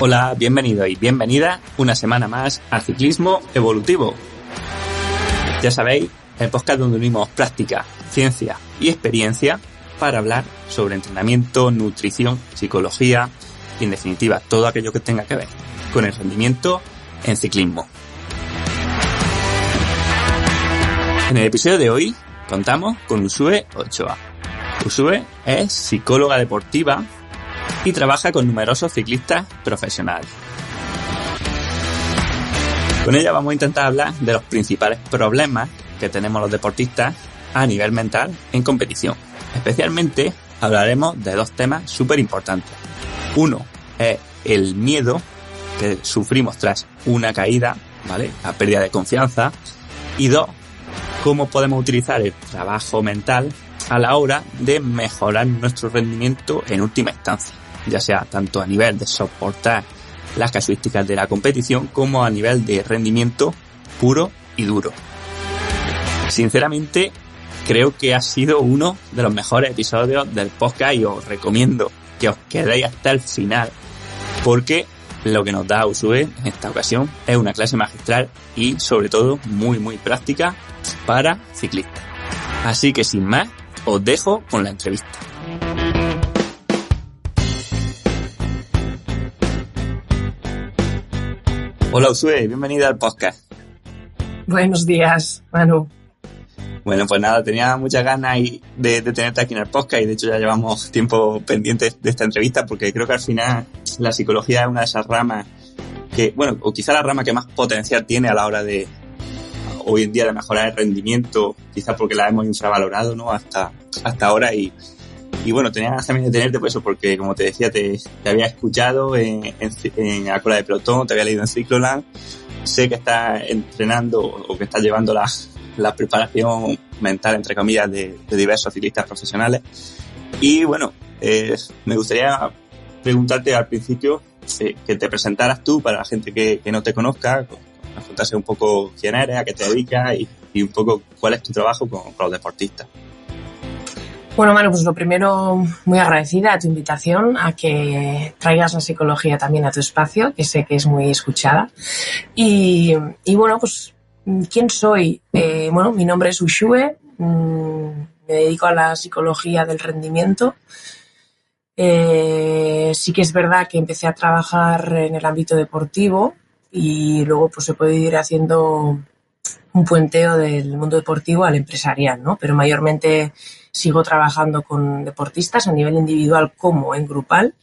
Hola, bienvenido y bienvenida una semana más al Ciclismo Evolutivo. Ya sabéis, el podcast donde unimos práctica, ciencia y experiencia para hablar sobre entrenamiento, nutrición, psicología y en definitiva todo aquello que tenga que ver con el rendimiento en ciclismo. En el episodio de hoy contamos con Uxue Ochoa. Uxue es psicóloga deportiva y trabaja con numerosos ciclistas profesionales. Con ella vamos a intentar hablar de los principales problemas que tenemos los deportistas a nivel mental en competición. Especialmente hablaremos de dos temas súper importantes. Uno es el miedo que sufrimos tras una caída, ¿vale? La pérdida de confianza. Y dos, cómo podemos utilizar el trabajo mental a la hora de mejorar nuestro rendimiento en última instancia, ya sea tanto a nivel de soportar las casuísticas de la competición como a nivel de rendimiento puro y duro. Sinceramente, creo que ha sido uno de los mejores episodios del podcast y os recomiendo que os quedéis hasta el final porque lo que nos da Uxue en esta ocasión es una clase magistral y sobre todo muy práctica para ciclistas. Así que sin más, os dejo con la entrevista. Hola Uxue, bienvenida al podcast. Buenos días, Manu. Bueno, pues nada, tenía muchas ganas de tenerte aquí en el podcast y de hecho ya llevamos tiempo pendientes de esta entrevista porque creo que al final la psicología es una de esas ramas que, bueno, o quizá la rama que más potencial tiene a la hora de, hoy en día, de mejorar el rendimiento, quizás porque la hemos infravalorado, ¿no? Hasta ahora y bueno, tenía ganas también de tenerte por eso porque, como te decía, te había escuchado en la cola de pelotón, te había leído en Cicloland, sé que estás entrenando o que estás llevando la preparación mental, entre comillas, de diversos ciclistas profesionales. Y bueno, me gustaría preguntarte al principio que te presentaras tú para la gente que no te conozca, nos contase un poco quién eres, a qué te dedicas y un poco cuál es tu trabajo con los deportistas. Bueno, Manu, pues lo primero, muy agradecida a tu invitación a que traigas la psicología también a tu espacio, que sé que es muy escuchada. Y bueno, pues ¿quién soy? Bueno, mi nombre es Uxue, me dedico a la psicología del rendimiento. Sí que es verdad que empecé a trabajar en el ámbito deportivo y luego pues he podido ir haciendo un puenteo del mundo deportivo al empresarial, ¿no? Pero mayormente sigo trabajando con deportistas a nivel individual como en grupal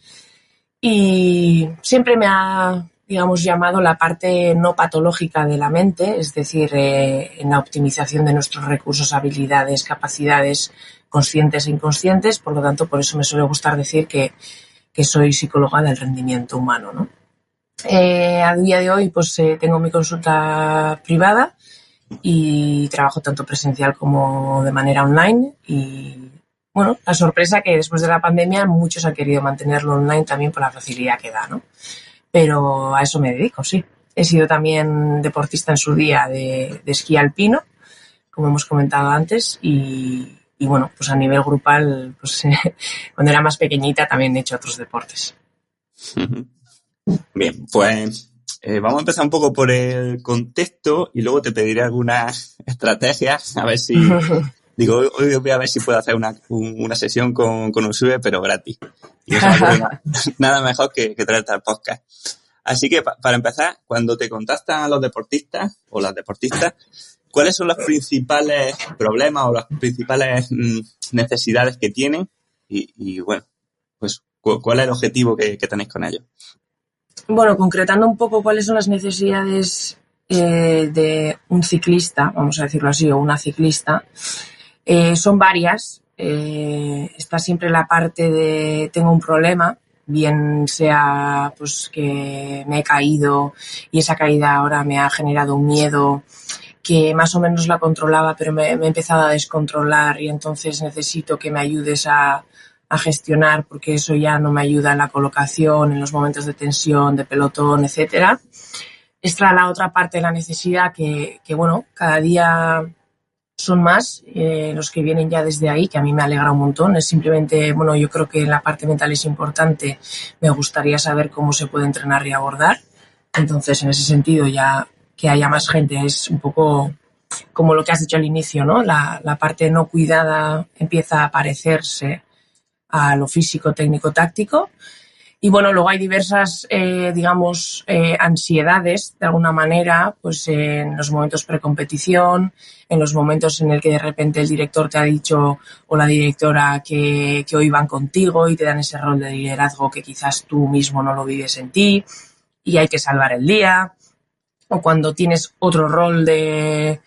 y siempre me ha, digamos, llamado la parte no patológica de la mente, es decir, en la optimización de nuestros recursos, habilidades, capacidades conscientes e inconscientes. Por lo tanto, por eso me suele gustar decir que soy psicóloga del rendimiento humano, ¿no? A día de hoy pues tengo mi consulta privada y trabajo tanto presencial como de manera online y bueno, la sorpresa que después de la pandemia muchos han querido mantenerlo online también por la facilidad que da, ¿no? Pero a eso me dedico, sí. He sido también deportista en su día de esquí alpino, como hemos comentado antes, y bueno, pues a nivel grupal, pues cuando era más pequeñita también he hecho otros deportes. Bien, pues vamos a empezar un poco por el contexto y luego te pediré algunas estrategias, a ver si... Digo, hoy voy a ver si puedo hacer una sesión con Uxue, pero gratis. Y eso nada mejor que traerte al podcast. Así que, para empezar, cuando te contactan a los deportistas o las deportistas, ¿cuáles son los principales problemas o las principales necesidades que tienen? Y bueno, pues, ¿cuál es el objetivo que tenéis con ellos? Bueno, concretando un poco cuáles son las necesidades de un ciclista, vamos a decirlo así, o una ciclista, son varias. Está siempre la parte de tengo un problema, bien sea pues que me he caído y esa caída ahora me ha generado un miedo que más o menos la controlaba, pero me he empezado a descontrolar y entonces necesito que me ayudes a gestionar porque eso ya no me ayuda en la colocación, en los momentos de tensión, de pelotón, etcétera. Está la otra parte de la necesidad que bueno, cada día son más los que vienen ya desde ahí, que a mí me alegra un montón. Es simplemente, bueno, yo creo que la parte mental es importante. Me gustaría saber cómo se puede entrenar y abordar. Entonces, en ese sentido, ya que haya más gente es un poco como lo que has dicho al inicio, ¿no? La parte no cuidada empieza a parecerse a lo físico, técnico, táctico. Y bueno, luego hay diversas, ansiedades, de alguna manera, pues en los momentos precompetición, en los momentos en el que de repente el director te ha dicho o la directora que hoy van contigo y te dan ese rol de liderazgo que quizás tú mismo no lo vives en ti y hay que salvar el día. O cuando tienes otro rol de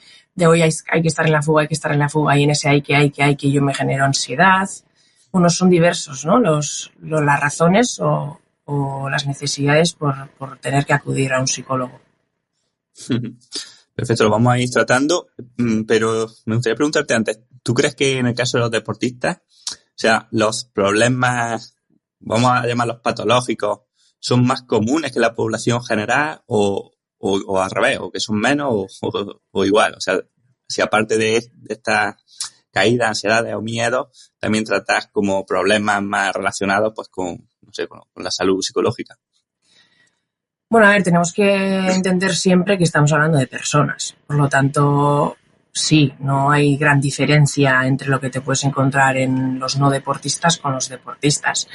hoy hay que estar en la fuga, hay que estar en la fuga y en ese hay que yo me genero ansiedad. Bueno, son diversos, ¿no? Las razones o las necesidades por tener que acudir a un psicólogo. Perfecto, lo vamos a ir tratando, pero me gustaría preguntarte antes, ¿tú crees que en el caso de los deportistas, o sea, los problemas, vamos a llamarlos patológicos, son más comunes que la población general o al revés, o que son menos o igual? O sea, si aparte de esta caída, ansiedades o miedos, también tratas como problemas más relacionados pues con, no sé, con la salud psicológica. Bueno, a ver, tenemos que entender siempre que estamos hablando de personas. Por lo tanto, sí, no hay gran diferencia entre lo que te puedes encontrar en los no deportistas con los deportistas.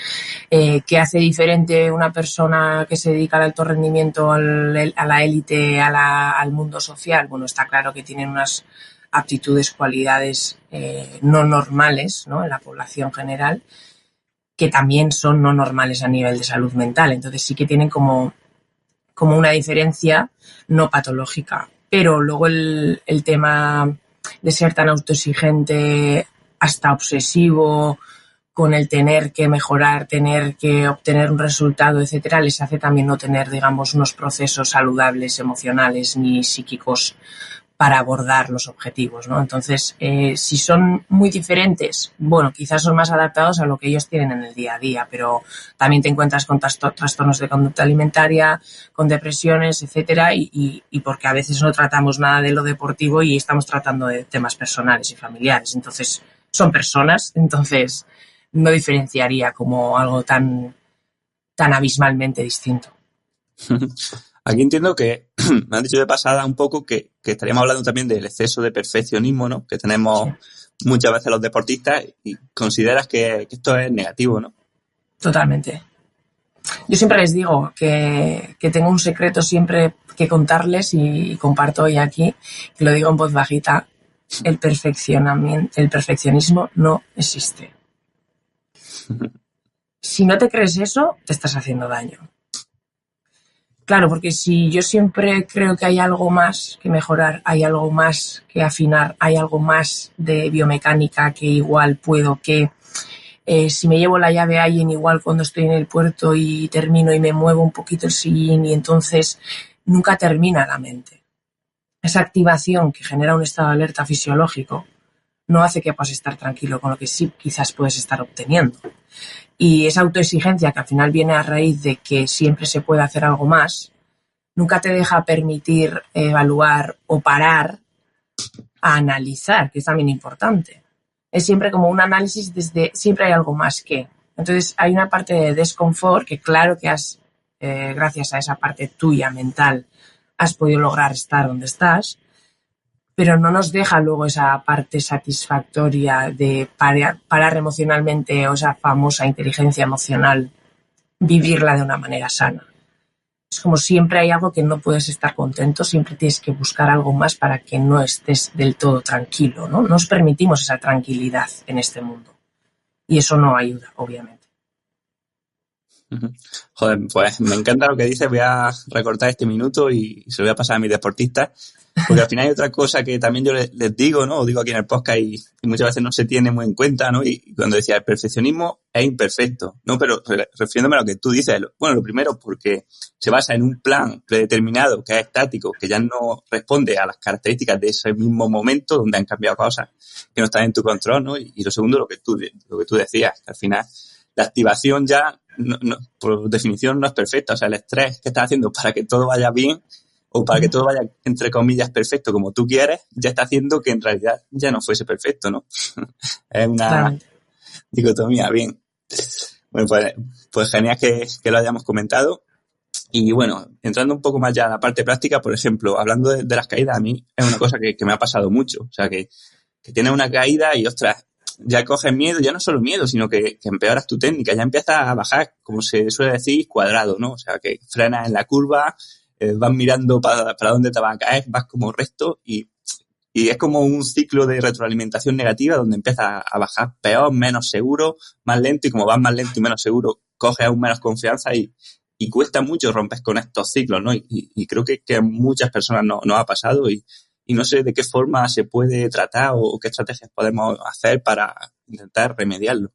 ¿Qué hace diferente una persona que se dedica al alto rendimiento, a la élite, al mundo social? Bueno, está claro que tienen unas aptitudes, cualidades no normales, ¿no?, en la población general, que también son no normales a nivel de salud mental. Entonces sí que tienen como una diferencia no patológica. Pero luego el tema de ser tan autoexigente, hasta obsesivo, con el tener que mejorar, tener que obtener un resultado, etcétera, les hace también no tener, digamos, unos procesos saludables emocionales ni psíquicos para abordar los objetivos, ¿no? Entonces, si son muy diferentes, bueno, quizás son más adaptados a lo que ellos tienen en el día a día, pero también te encuentras con trastornos de conducta alimentaria, con depresiones, etcétera, y porque a veces no tratamos nada de lo deportivo y estamos tratando de temas personales y familiares. Entonces, son personas, entonces no diferenciaría como algo tan abismalmente distinto. Aquí entiendo que me han dicho de pasada un poco que estaríamos hablando también del exceso de perfeccionismo, ¿no?, que tenemos muchas veces los deportistas, y consideras que esto es negativo, ¿no? Totalmente. Yo siempre les digo que tengo un secreto siempre que contarles y comparto hoy aquí, que lo digo en voz bajita: el perfeccionismo no existe. Si no te crees eso, te estás haciendo daño. Claro, porque si yo siempre creo que hay algo más que mejorar, hay algo más que afinar, hay algo más de biomecánica que igual puedo, que si me llevo la llave a alguien, igual cuando estoy en el puerto y termino y me muevo un poquito el sillín, y entonces nunca termina la mente. Esa activación que genera un estado de alerta fisiológico no hace que puedas estar tranquilo con lo que sí quizás puedes estar obteniendo. Y esa autoexigencia, que al final viene a raíz de que siempre se puede hacer algo más, nunca te deja permitir evaluar o parar a analizar, que es también importante. Es siempre como un análisis desde siempre hay algo más que. Entonces hay una parte de desconfort que claro que gracias a esa parte tuya mental, has podido lograr estar donde estás, pero no nos deja luego esa parte satisfactoria de parar emocionalmente, o esa famosa inteligencia emocional, vivirla de una manera sana. Es como siempre hay algo que no puedes estar contento, siempre tienes que buscar algo más para que no estés del todo tranquilo, ¿no? Nos permitimos esa tranquilidad en este mundo y eso no ayuda, obviamente. Joder, pues me encanta lo que dices. Voy a recortar este minuto y se lo voy a pasar a mis deportistas, porque al final hay otra cosa que también yo les digo, ¿no? O digo aquí en el podcast y muchas veces no se tiene muy en cuenta, ¿no? Y cuando decía el perfeccionismo es imperfecto, ¿no? Pero refiriéndome a lo que tú dices, bueno, lo primero porque se basa en un plan predeterminado que es estático, que ya no responde a las características de ese mismo momento donde han cambiado cosas que no están en tu control, ¿no? Y lo segundo, lo que tú decías, que al final la activación ya, no, por definición, no es perfecta. O sea, el estrés que estás haciendo para que todo vaya bien o para que todo vaya, entre comillas, perfecto como tú quieres, ya está haciendo que en realidad ya no fuese perfecto, ¿no? Es una Claramente. dicotomía, bien. Bueno, pues genial que lo hayamos comentado. Y bueno, entrando un poco más ya a la parte práctica, por ejemplo, hablando de las caídas, a mí es una cosa que me ha pasado mucho. O sea, que tienes una caída y, ostras, ya coges miedo, ya no solo miedo, sino que empeoras tu técnica, ya empiezas a bajar, como se suele decir, cuadrado, ¿no? O sea, que frenas en la curva, vas mirando para dónde te vas a caer, vas como recto y es como un ciclo de retroalimentación negativa donde empiezas a bajar peor, menos seguro, más lento, y como vas más lento y menos seguro, coges aún menos confianza y cuesta mucho romper con estos ciclos, ¿no? Y creo que a muchas personas nos ha pasado y no sé de qué forma se puede tratar o qué estrategias podemos hacer para intentar remediarlo.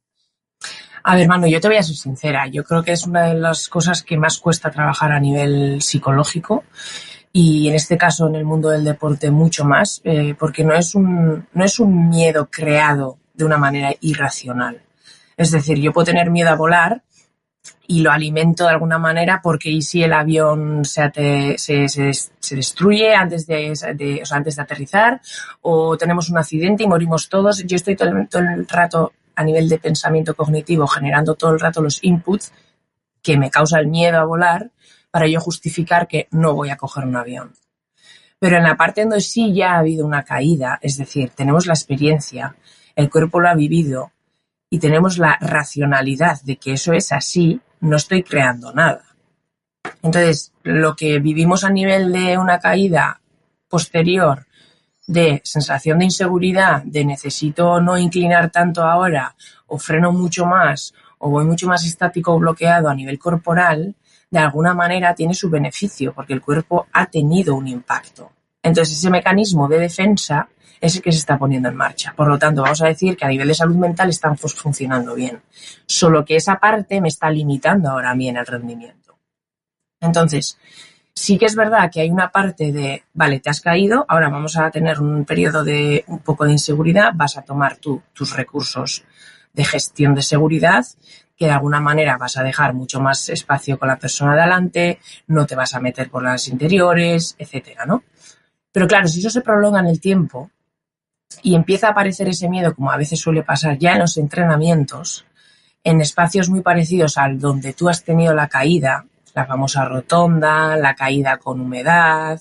A ver, Manu, yo te voy a ser sincera. Yo creo que es una de las cosas que más cuesta trabajar a nivel psicológico y en este caso en el mundo del deporte mucho más, porque no es un miedo creado de una manera irracional. Es decir, yo puedo tener miedo a volar y lo alimento de alguna manera porque ¿y si el avión se destruye antes de aterrizar o tenemos un accidente y morimos todos? Yo estoy todo el rato a nivel de pensamiento cognitivo generando todo el rato los inputs que me causa el miedo a volar para yo justificar que no voy a coger un avión. Pero en la parte donde sí ya ha habido una caída, es decir, tenemos la experiencia, el cuerpo lo ha vivido y tenemos la racionalidad de que eso es así, no estoy creando nada. Entonces, lo que vivimos a nivel de una caída posterior, de sensación de inseguridad, de necesito no inclinar tanto ahora, o freno mucho más, o voy mucho más estático o bloqueado a nivel corporal, de alguna manera tiene su beneficio, porque el cuerpo ha tenido un impacto. Entonces, ese mecanismo de defensa es el que se está poniendo en marcha. Por lo tanto, vamos a decir que a nivel de salud mental están funcionando bien. Solo que esa parte me está limitando ahora a mí en el rendimiento. Entonces, sí que es verdad que hay una parte de, vale, te has caído, ahora vamos a tener un periodo de un poco de inseguridad, vas a tomar tú tus recursos de gestión de seguridad, que de alguna manera vas a dejar mucho más espacio con la persona de adelante, no te vas a meter por las interiores, etcétera, ¿no? Pero claro, si eso se prolonga en el tiempo y empieza a aparecer ese miedo, como a veces suele pasar ya en los entrenamientos, en espacios muy parecidos al donde tú has tenido la caída, la famosa rotonda, la caída con humedad,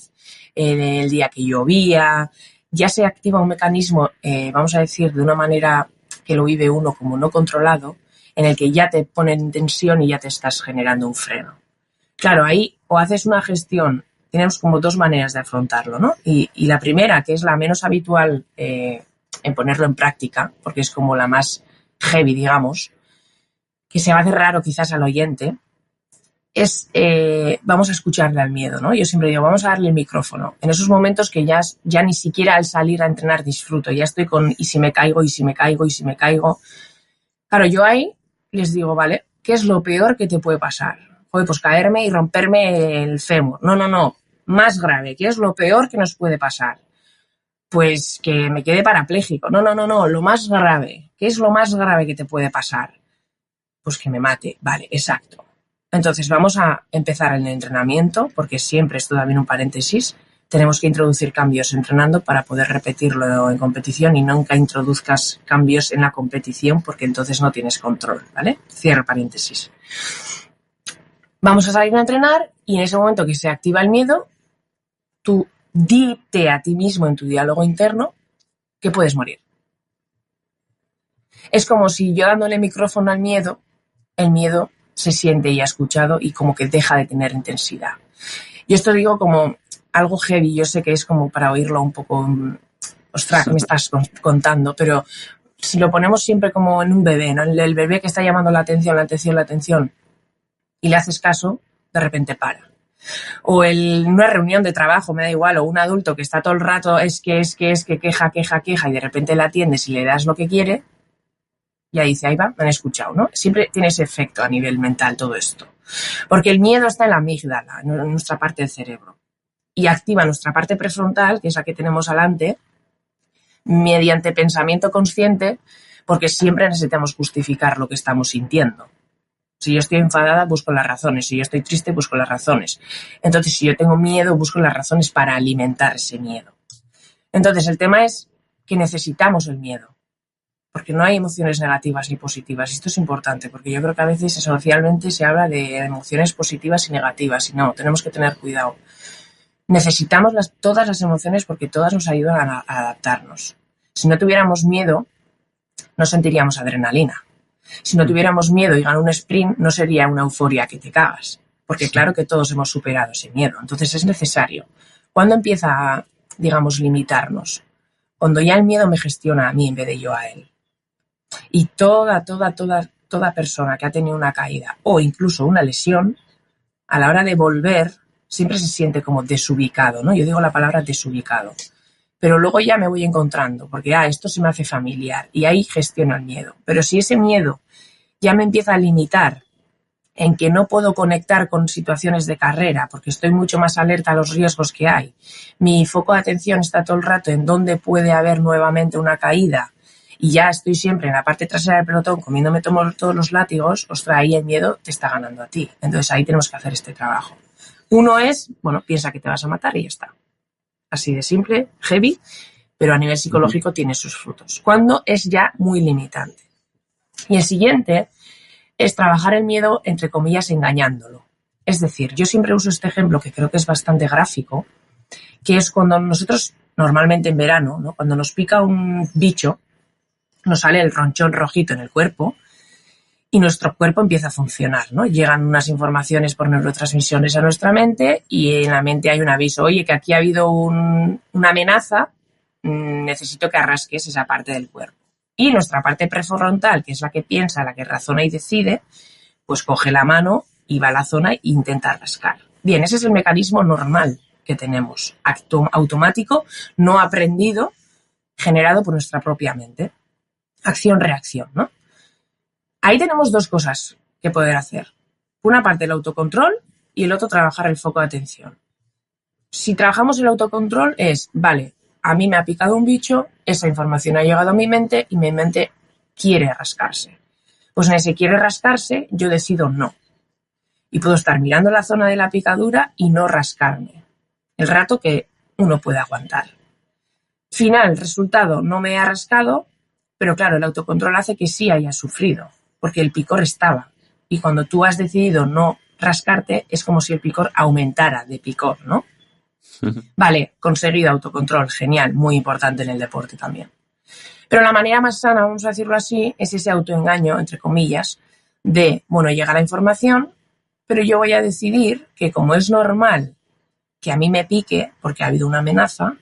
el día que llovía, ya se activa un mecanismo, vamos a decir, de una manera que lo vive uno como no controlado, en el que ya te ponen en tensión y ya te estás generando un freno. Claro, ahí o haces una gestión, tenemos como dos maneras de afrontarlo, ¿no? Y la primera, que es la menos habitual en ponerlo en práctica, porque es como la más heavy, digamos, que se va a hacer raro quizás al oyente, es vamos a escucharle al miedo, ¿no? Yo siempre digo, vamos a darle el micrófono. En esos momentos que ya ni siquiera al salir a entrenar disfruto, ya estoy con y si me caigo, y si me caigo, y si me caigo. Claro, yo ahí les digo, vale, ¿qué es lo peor que te puede pasar? Joder, pues caerme y romperme el fémur. No, más grave, ¿qué es lo peor que nos puede pasar? Pues que me quede parapléjico. No, lo más grave. ¿Qué es lo más grave que te puede pasar? Pues que me mate. Vale, exacto. Entonces vamos a empezar el entrenamiento, porque siempre, esto también un paréntesis, tenemos que introducir cambios entrenando para poder repetirlo en competición y nunca introduzcas cambios en la competición porque entonces no tienes control, ¿vale? Cierro paréntesis. Vamos a salir a entrenar y en ese momento que se activa el miedo, tú dite a ti mismo en tu diálogo interno que puedes morir. Es como si yo dándole micrófono al miedo, el miedo se siente y ha escuchado y como que deja de tener intensidad. Yo esto digo como algo heavy, yo sé que es como para oírlo un poco, ostras, ¿qué me estás contando? Pero si lo ponemos siempre como en un bebé, ¿no? El bebé que está llamando la atención y le haces caso, de repente para. O en una reunión de trabajo, me da igual, o un adulto que está todo el rato es que queja y de repente la atiendes y le das lo que quiere, ya dice, ahí va, me han escuchado, ¿no? Siempre tiene ese efecto a nivel mental todo esto. Porque el miedo está en la amígdala, en nuestra parte del cerebro. Y activa nuestra parte prefrontal, que es la que tenemos adelante, mediante pensamiento consciente, porque siempre necesitamos justificar lo que estamos sintiendo. Si yo estoy enfadada, busco las razones. Si yo estoy triste, busco las razones. Entonces, si yo tengo miedo, busco las razones para alimentar ese miedo. Entonces, el tema es que necesitamos el miedo, porque no hay emociones negativas ni positivas. Esto es importante, porque yo creo que a veces socialmente se habla de emociones positivas y negativas, y no, tenemos que tener cuidado. Necesitamos todas las emociones porque todas nos ayudan a adaptarnos. Si no tuviéramos miedo, no sentiríamos adrenalina. Si no tuviéramos miedo y ganar un sprint, no sería una euforia que te cagas, porque claro que todos hemos superado ese miedo. Entonces es necesario. ¿Cuándo empieza a, digamos, limitarnos? Cuando ya el miedo me gestiona a mí en vez de yo a él. Y toda persona que ha tenido una caída o incluso una lesión, a la hora de volver, siempre se siente como desubicado, ¿no? Yo digo la palabra desubicado. Pero luego ya me voy encontrando, porque esto se me hace familiar y ahí gestiono el miedo. Pero si ese miedo ya me empieza a limitar en que no puedo conectar con situaciones de carrera, porque estoy mucho más alerta a los riesgos que hay, mi foco de atención está todo el rato en dónde puede haber nuevamente una caída y ya estoy siempre en la parte trasera del pelotón comiéndome todos los látigos, ostras, ahí el miedo te está ganando a ti. Entonces ahí tenemos que hacer este trabajo. Uno es, piensa que te vas a matar y ya está. Así de simple, heavy, pero a nivel psicológico tiene sus frutos. Cuando es ya muy limitante. Y el siguiente es trabajar el miedo, entre comillas, engañándolo. Es decir, yo siempre uso este ejemplo que creo que es bastante gráfico, que es cuando nosotros, normalmente en verano, ¿no? Cuando nos pica un bicho, nos sale el ronchón rojito en el cuerpo y nuestro cuerpo empieza a funcionar, ¿no? Llegan unas informaciones por neurotransmisiones a nuestra mente y en la mente hay un aviso, oye, que aquí ha habido una amenaza, necesito que arrasques esa parte del cuerpo. Y nuestra parte prefrontal, que es la que piensa, la que razona y decide, pues coge la mano y va a la zona e intenta rascar. Bien, ese es el mecanismo normal que tenemos, automático, no aprendido, generado por nuestra propia mente. Acción-reacción, ¿no? Ahí tenemos dos cosas que poder hacer. Una parte el autocontrol y el otro trabajar el foco de atención. Si trabajamos el autocontrol es, vale, a mí me ha picado un bicho, esa información ha llegado a mi mente y mi mente quiere rascarse. Pues en ese quiere rascarse yo decido no. Y puedo estar mirando la zona de la picadura y no rascarme. El rato que uno puede aguantar. Final, resultado, no me ha rascado, pero claro, el autocontrol hace que sí haya sufrido, porque el picor estaba. Y cuando tú has decidido no rascarte, es como si el picor aumentara de picor, ¿no? Vale, conseguido autocontrol, genial, muy importante en el deporte también. Pero la manera más sana, vamos a decirlo así, es ese autoengaño, entre comillas, de, llega la información, pero yo voy a decidir que como es normal que a mí me pique, porque ha habido una amenaza,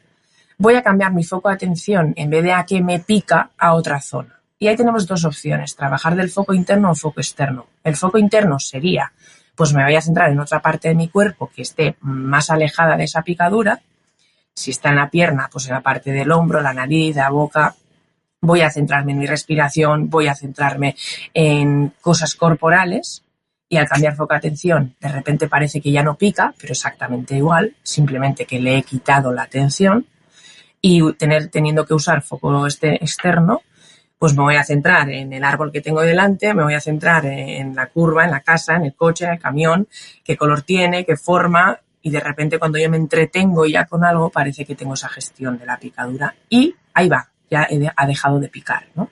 voy a cambiar mi foco de atención, en vez de a que me pica, a otra zona. Y ahí tenemos dos opciones, trabajar del foco interno o foco externo. El foco interno sería, pues me voy a centrar en otra parte de mi cuerpo que esté más alejada de esa picadura. Si está en la pierna, pues en la parte del hombro, la nariz, la boca. Voy a centrarme en mi respiración, voy a centrarme en cosas corporales y al cambiar foco de atención, de repente parece que ya no pica, pero exactamente igual, simplemente que le he quitado la atención y teniendo que usar foco externo, pues me voy a centrar en el árbol que tengo delante, me voy a centrar en la curva, en la casa, en el coche, en el camión, qué color tiene, qué forma, y de repente cuando yo me entretengo ya con algo parece que tengo esa gestión de la picadura y ahí va, ya ha dejado de picar, ¿no?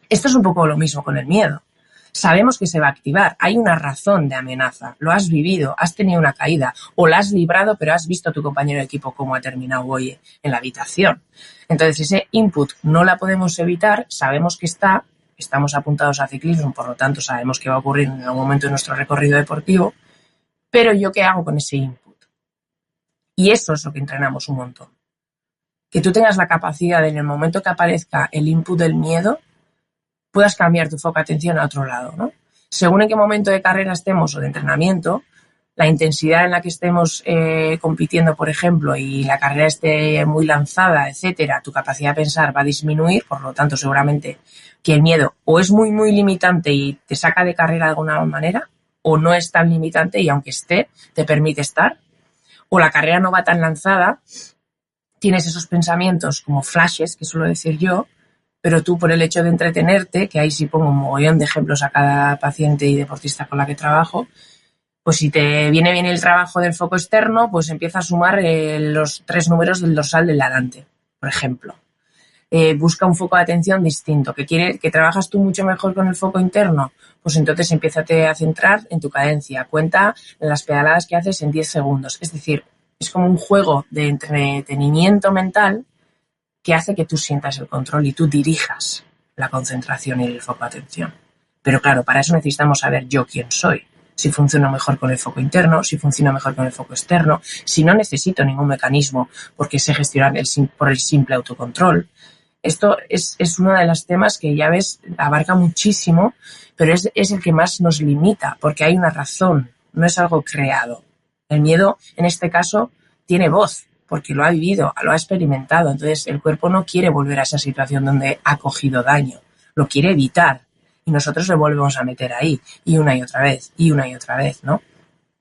Esto es un poco lo mismo con el miedo. Sabemos que se va a activar, hay una razón de amenaza, lo has vivido, has tenido una caída o la has librado, pero has visto a tu compañero de equipo cómo ha terminado hoy en la habitación. Entonces ese input no la podemos evitar, sabemos que estamos apuntados a ciclismo, por lo tanto sabemos que va a ocurrir en algún momento de nuestro recorrido deportivo, pero ¿yo qué hago con ese input? Y eso es lo que entrenamos un montón. Que tú tengas la capacidad de, en el momento que aparezca el input del miedo, puedas cambiar tu foco de atención a otro lado, ¿no? Según en qué momento de carrera estemos o de entrenamiento, la intensidad en la que estemos compitiendo, por ejemplo, y la carrera esté muy lanzada, etcétera, tu capacidad de pensar va a disminuir, por lo tanto, seguramente que el miedo o es muy, muy limitante y te saca de carrera de alguna manera, o no es tan limitante y aunque esté, te permite estar, o la carrera no va tan lanzada, tienes esos pensamientos como flashes, que suelo decir yo, pero tú por el hecho de entretenerte, que ahí sí pongo un mogollón de ejemplos a cada paciente y deportista con la que trabajo, pues si te viene bien el trabajo del foco externo, pues empieza a sumar los 3 números del dorsal del delante, por ejemplo. Busca un foco de atención distinto, que trabajas tú mucho mejor con el foco interno, pues entonces empiézate a centrar en tu cadencia, cuenta las pedaladas que haces en 10 segundos, es decir, es como un juego de entretenimiento mental que hace que tú sientas el control y tú dirijas la concentración y el foco de atención. Pero claro, para eso necesitamos saber yo quién soy, si funciono mejor con el foco interno, si funciona mejor con el foco externo, si no necesito ningún mecanismo porque sé gestionar por el simple autocontrol. Esto es uno de los temas que ya ves, abarca muchísimo, pero es el que más nos limita, porque hay una razón, no es algo creado. El miedo, en este caso, tiene voz, porque lo ha vivido, lo ha experimentado. Entonces, el cuerpo no quiere volver a esa situación donde ha cogido daño, lo quiere evitar. Y nosotros le volvemos a meter ahí, y una y otra vez, ¿no?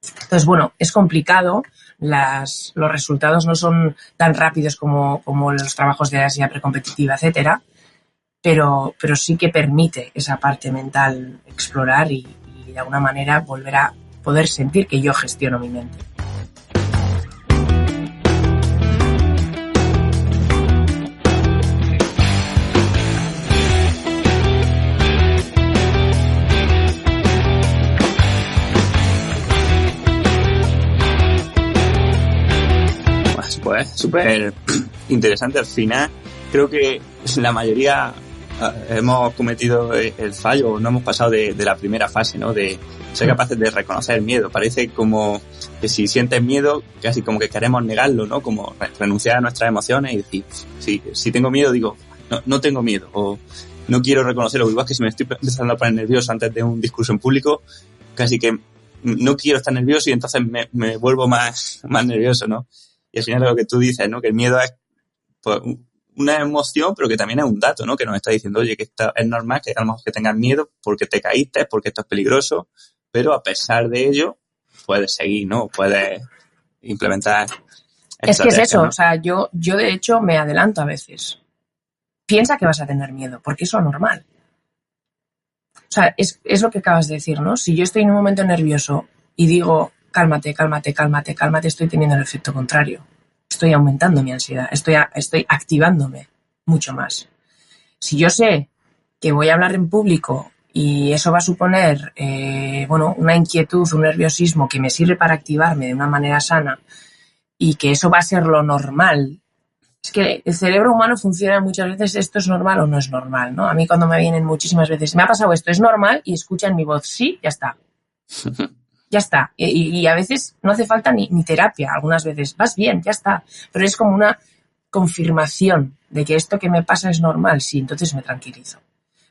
Entonces, bueno, es complicado. Los resultados no son tan rápidos como los trabajos de ansiedad precompetitiva, etcétera, pero sí que permite esa parte mental explorar y de alguna manera volver a poder sentir que yo gestiono mi mente. Pues súper interesante. Al final creo que la mayoría hemos cometido el fallo o no hemos pasado de la primera fase, ¿no? De ser capaces de reconocer el miedo. Parece como que si sientes miedo, casi como que queremos negarlo, ¿no? Como renunciar a nuestras emociones y decir, si tengo miedo, digo, no tengo miedo, o no quiero reconocerlo. Igual que si me estoy empezando a poner nervioso antes de un discurso en público, casi que no quiero estar nervioso y entonces me vuelvo más nervioso, ¿no? Y al final lo que tú dices, ¿no? Que el miedo es pues, una emoción, pero que también es un dato, ¿no? Que nos está diciendo, oye, que esto es normal, que a lo mejor que tengas miedo porque te caíste, porque esto es peligroso, pero a pesar de ello, puedes seguir, ¿no? Puedes implementar es que es eso, ¿no? O sea, yo de hecho me adelanto a veces. Piensa que vas a tener miedo, porque eso es normal. O sea, es lo que acabas de decir, ¿no? Si yo estoy en un momento nervioso y digo, cálmate, estoy teniendo el efecto contrario. Estoy aumentando mi ansiedad, estoy activándome mucho más. Si yo sé que voy a hablar en público y eso va a suponer una inquietud, un nerviosismo que me sirve para activarme de una manera sana y que eso va a ser lo normal, es que el cerebro humano funciona muchas veces, esto es normal o no es normal, ¿no? A mí cuando me vienen muchísimas veces, me ha pasado esto, es normal, y escuchan mi voz, sí, ya está. Ya está. Y a veces no hace falta ni terapia, algunas veces. Vas bien, ya está. Pero es como una confirmación de que esto que me pasa es normal. Sí, entonces me tranquilizo.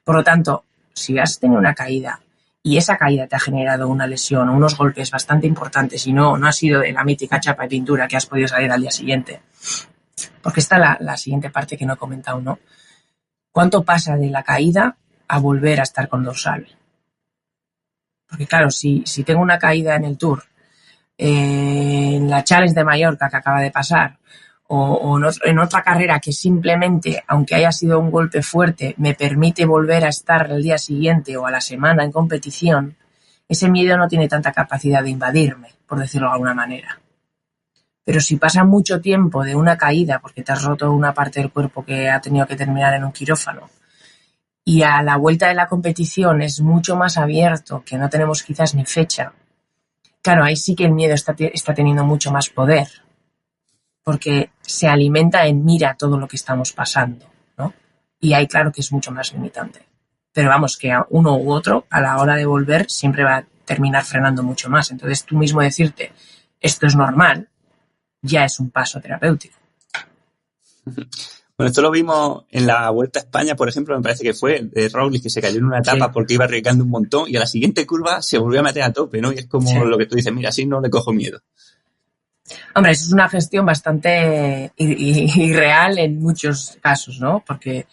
Por lo tanto, si has tenido una caída y esa caída te ha generado una lesión o unos golpes bastante importantes y no ha sido de la mítica chapa de pintura que has podido salir al día siguiente, porque está la siguiente parte que no he comentado, ¿no? ¿Cuánto pasa de la caída a volver a estar con dorsal? Porque claro, si tengo una caída en el Tour, en la Challenge de Mallorca que acaba de pasar, o en otra carrera que simplemente, aunque haya sido un golpe fuerte, me permite volver a estar el día siguiente o a la semana en competición, ese miedo no tiene tanta capacidad de invadirme, por decirlo de alguna manera. Pero si pasa mucho tiempo de una caída, porque te has roto una parte del cuerpo que ha tenido que terminar en un quirófano, y a la vuelta de la competición es mucho más abierto, que no tenemos quizás ni fecha, claro, ahí sí que el miedo está teniendo mucho más poder, porque se alimenta en mira todo lo que estamos pasando, ¿no? Y ahí claro que es mucho más limitante. Pero vamos, que a uno u otro, a la hora de volver, siempre va a terminar frenando mucho más. Entonces tú mismo decirte, esto es normal, ya es un paso terapéutico. Bueno, esto lo vimos en la Vuelta a España, por ejemplo, me parece que fue de Roglic, que se cayó en una etapa porque iba arriesgando un montón y a la siguiente curva se volvió a meter a tope, ¿no? Y es como lo que tú dices, mira, así no le cojo miedo. Hombre, eso es una gestión bastante irreal en muchos casos, ¿no? Porque,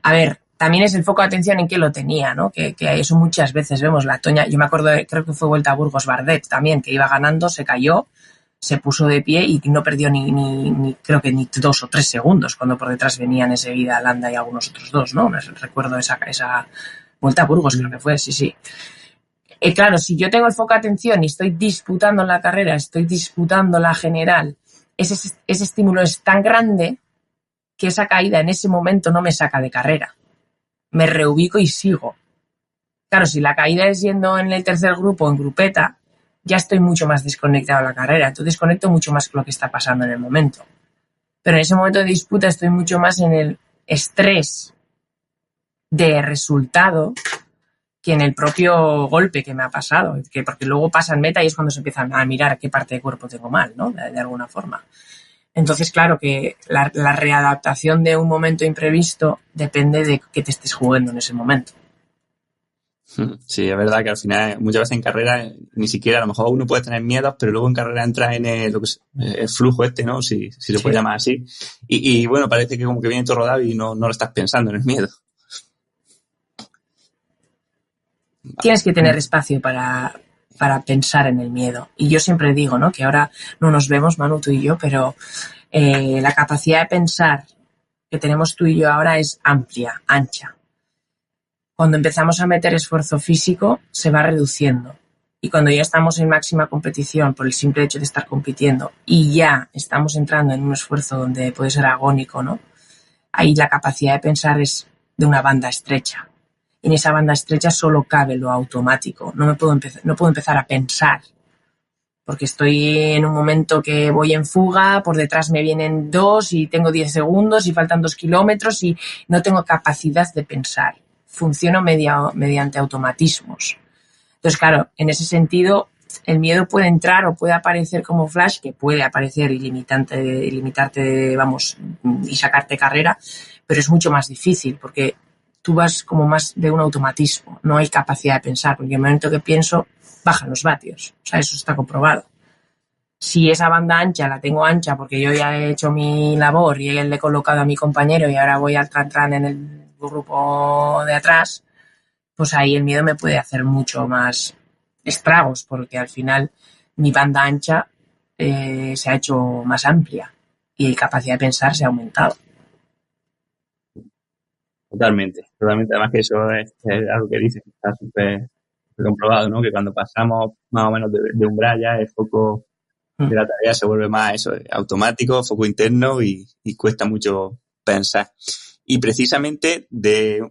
a ver, también es el foco de atención en qué lo tenía, ¿no? Que eso muchas veces vemos la toña. Yo me acuerdo, creo que fue Vuelta a Burgos Bardet también, que iba ganando, se cayó, se puso de pie y no perdió ni creo que ni 2 o 3 segundos cuando por detrás venían enseguida Landa y algunos otros dos, ¿no? Recuerdo esa Vuelta a Burgos, creo que fue, sí. Claro, si yo tengo el foco de atención y estoy disputando la carrera, estoy disputando la general, ese estímulo es tan grande que esa caída en ese momento no me saca de carrera. Me reubico y sigo. Claro, si la caída es yendo en el tercer grupo, en grupeta, ya estoy mucho más desconectado de la carrera. Entonces conecto mucho más con lo que está pasando en el momento. Pero en ese momento de disputa estoy mucho más en el estrés de resultado que en el propio golpe que me ha pasado. Porque luego pasa en meta y es cuando se empiezan a mirar qué parte de cuerpo tengo mal, ¿no? De alguna forma. Entonces, claro que la readaptación de un momento imprevisto depende de qué te estés jugando en ese momento. Sí, es verdad que al final, muchas veces en carrera, ni siquiera, a lo mejor uno puede tener miedos, pero luego en carrera entra en el flujo ¿no? Si lo puedes llamar así. Y bueno, parece que como que viene todo rodado y no lo estás pensando en el miedo. Tienes que tener espacio para pensar en el miedo. Y yo siempre digo, ¿no? Que ahora no nos vemos, Manu, tú y yo, pero la capacidad de pensar que tenemos tú y yo ahora es amplia, ancha. Cuando empezamos a meter esfuerzo físico, se va reduciendo. Y cuando ya estamos en máxima competición por el simple hecho de estar compitiendo y ya estamos entrando en un esfuerzo donde puede ser agónico, ¿no? Ahí la capacidad de pensar es de una banda estrecha. Y en esa banda estrecha solo cabe lo automático. No puedo empezar a pensar. Porque estoy en un momento que voy en fuga, por detrás me vienen 2 y tengo 10 segundos y faltan 2 kilómetros y no tengo capacidad de pensar. Funciono mediante automatismos. Entonces, claro, en ese sentido, el miedo puede entrar o puede aparecer como flash, que puede aparecer y limitarte, vamos, y sacarte carrera, pero es mucho más difícil porque tú vas como más de un automatismo, no hay capacidad de pensar, porque en el momento que pienso, bajan los vatios, o sea, eso está comprobado. Si esa banda ancha la tengo ancha porque yo ya he hecho mi labor y le he colocado a mi compañero y ahora voy al tran en el grupo de atrás, pues ahí el miedo me puede hacer mucho más estragos, porque al final mi banda ancha se ha hecho más amplia y mi capacidad de pensar se ha aumentado. Totalmente. Además que eso es algo que dices, que está súper comprobado, ¿no? Que cuando pasamos más o menos de umbral ya el foco de la tarea se vuelve más automático, foco interno y cuesta mucho pensar. Y precisamente de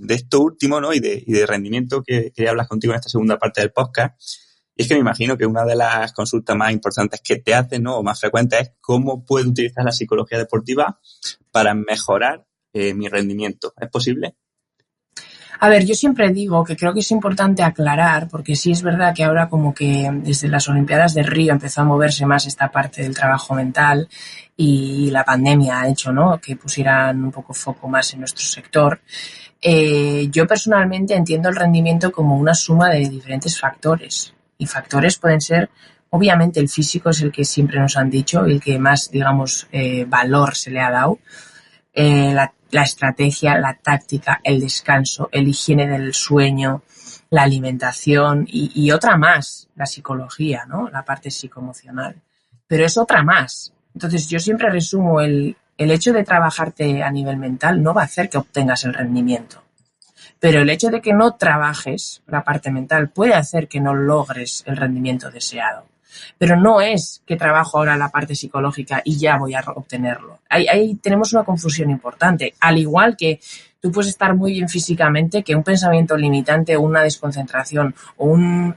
esto último, ¿no? Y de rendimiento que hablas contigo en esta segunda parte del podcast, y es que me imagino que una de las consultas más importantes que te hacen, ¿no? O más frecuentes es cómo puedo utilizar la psicología deportiva para mejorar mi rendimiento. ¿Es posible? A ver, yo siempre digo que creo que es importante aclarar, porque sí es verdad que ahora como que desde las Olimpiadas de Río empezó a moverse más esta parte del trabajo mental y la pandemia ha hecho, ¿no?, que pusieran un poco foco más en nuestro sector. Yo personalmente entiendo el rendimiento como una suma de diferentes factores. Y factores pueden ser, obviamente el físico es el que siempre nos han dicho, el que más, digamos, valor se le ha dado. La estrategia, la táctica, el descanso, el higiene del sueño, la alimentación y otra más, la psicología, ¿no? La parte psicoemocional. Pero es otra más. Entonces yo siempre resumo el hecho de trabajarte a nivel mental no va a hacer que obtengas el rendimiento. Pero el hecho de que no trabajes la parte mental puede hacer que no logres el rendimiento deseado. Pero no es que trabajo ahora la parte psicológica y ya voy a obtenerlo. Ahí tenemos una confusión importante. Al igual que tú puedes estar muy bien físicamente, que un pensamiento limitante o una desconcentración o un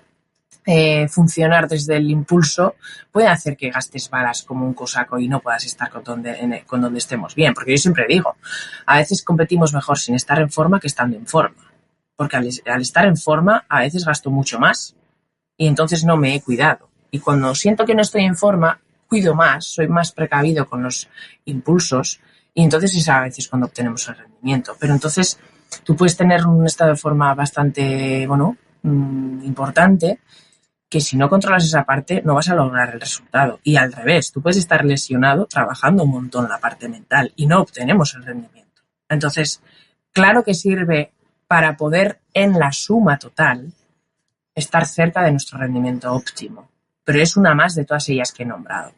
funcionar desde el impulso puede hacer que gastes balas como un cosaco y no puedas estar con donde estemos bien. Porque yo siempre digo, a veces competimos mejor sin estar en forma que estando en forma. Porque al estar en forma a veces gasto mucho más y entonces no me he cuidado. Y cuando siento que no estoy en forma, cuido más, soy más precavido con los impulsos y entonces es a veces cuando obtenemos el rendimiento. Pero entonces tú puedes tener un estado de forma bastante, importante, que si no controlas esa parte no vas a lograr el resultado. Y al revés, tú puedes estar lesionado trabajando un montón la parte mental y no obtenemos el rendimiento. Entonces, claro que sirve para poder en la suma total estar cerca de nuestro rendimiento óptimo. pero es una más de todas ellas que he nombrado.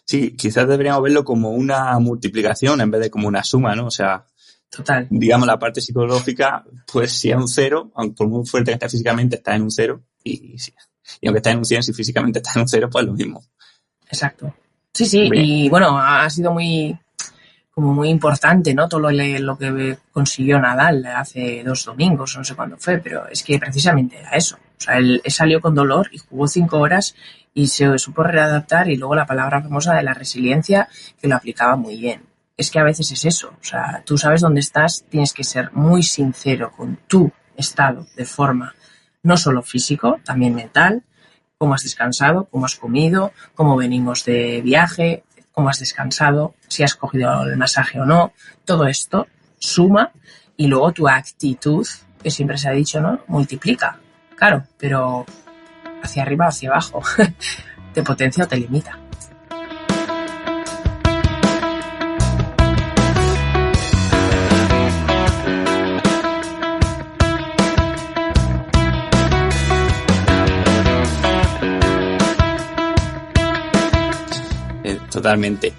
Sí, quizás deberíamos verlo como una multiplicación en vez de como una suma, ¿no? O sea, total. Digamos, la parte psicológica, pues si es un 0, aunque por muy fuerte que esté físicamente, está en un 0. Y aunque está en un 100, si físicamente está en un 0, pues lo mismo. Exacto. Sí, sí, bien. Y bueno, ha sido muy importante, ¿no? Todo lo que consiguió Nadal hace 2 domingos, no sé cuándo fue, pero es que precisamente era eso. O sea, él salió con dolor y jugó 5 horas y se supo readaptar, y luego la palabra famosa de la resiliencia, que lo aplicaba muy bien. Es que a veces es eso, o sea, tú sabes dónde estás, tienes que ser muy sincero con tu estado de forma, no solo físico, también mental, cómo has descansado, cómo has comido, cómo venimos de viaje, cómo has descansado, si has cogido el masaje o no. Todo esto suma, y luego tu actitud, que siempre se ha dicho, ¿no? Multiplica. Claro, pero hacia arriba o hacia abajo, te potencia o te limita. Totalmente.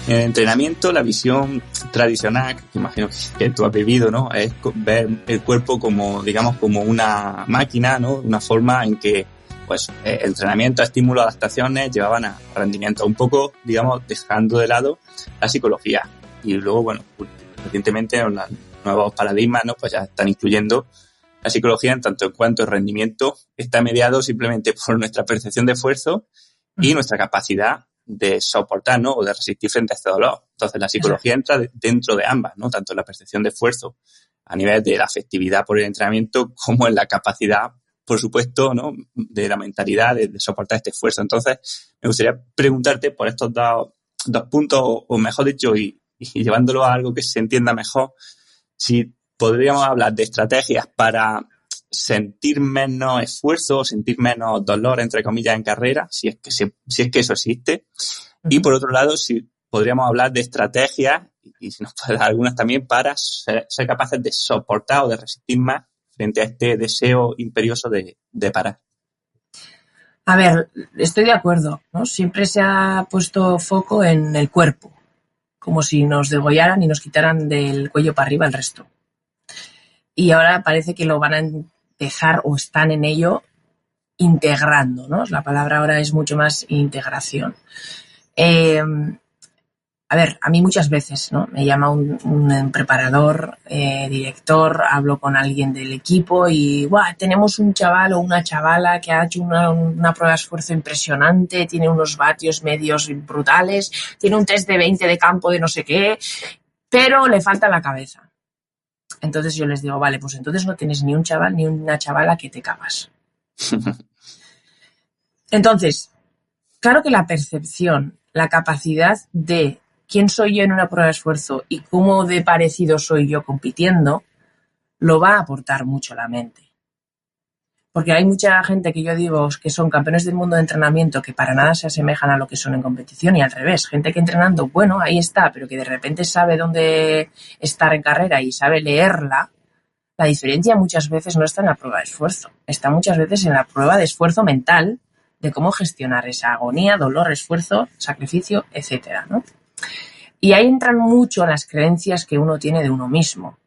En el entrenamiento, la visión tradicional, que imagino que tú has vivido, ¿no? Es ver el cuerpo como, digamos, como una máquina, ¿no? Una forma en que, pues, entrenamiento, estímulo, adaptaciones llevaban a rendimiento. Un poco, digamos, dejando de lado la psicología. Y luego, bueno, recientemente los nuevos paradigmas, ¿no? Pues ya están incluyendo la psicología en tanto en cuanto el rendimiento está mediado simplemente por nuestra percepción de esfuerzo y nuestra capacidad de soportar, ¿no? O de resistir frente a este dolor. Entonces, la psicología entra dentro de ambas, ¿no? Tanto en la percepción de esfuerzo a nivel de la afectividad por el entrenamiento, como en la capacidad, por supuesto, ¿no? De la mentalidad de soportar este esfuerzo. Entonces, me gustaría preguntarte por estos dos puntos, o mejor dicho, y llevándolo a algo que se entienda mejor, si podríamos hablar de estrategias para sentir menos esfuerzo o sentir menos dolor, entre comillas, en carrera, si es que eso existe. Y por otro lado, si podríamos hablar de estrategias, y si nos puede dar algunas también, para ser capaces de soportar o de resistir más frente a este deseo imperioso de parar. A ver, estoy de acuerdo, ¿no? Siempre se ha puesto foco en el cuerpo, como si nos degollaran y nos quitaran del cuello para arriba el resto. Y ahora parece que lo van a empezar, o están en ello, integrando, ¿no? La palabra ahora es mucho más integración. A ver, a mí muchas veces, ¿no? Me llama un preparador, director, hablo con alguien del equipo y ¡guau! Tenemos un chaval o una chavala que ha hecho una prueba de esfuerzo impresionante, tiene unos vatios medios brutales, tiene un test de 20 de campo de no sé qué, pero le falta la cabeza. Entonces yo les digo, vale, pues entonces no tienes ni un chaval ni una chavala que te cagas. Entonces, claro que la percepción, la capacidad de quién soy yo en una prueba de esfuerzo y cómo de parecido soy yo compitiendo, lo va a aportar mucho la mente. Porque hay mucha gente que yo digo que son campeones del mundo de entrenamiento que para nada se asemejan a lo que son en competición, y al revés, gente que entrenando, bueno, ahí está, pero que de repente sabe dónde estar en carrera y sabe leerla. La diferencia muchas veces no está en la prueba de esfuerzo, está muchas veces en la prueba de esfuerzo mental, de cómo gestionar esa agonía, dolor, esfuerzo, sacrificio, etcétera, ¿no? Y ahí entran mucho las creencias que uno tiene de uno mismo.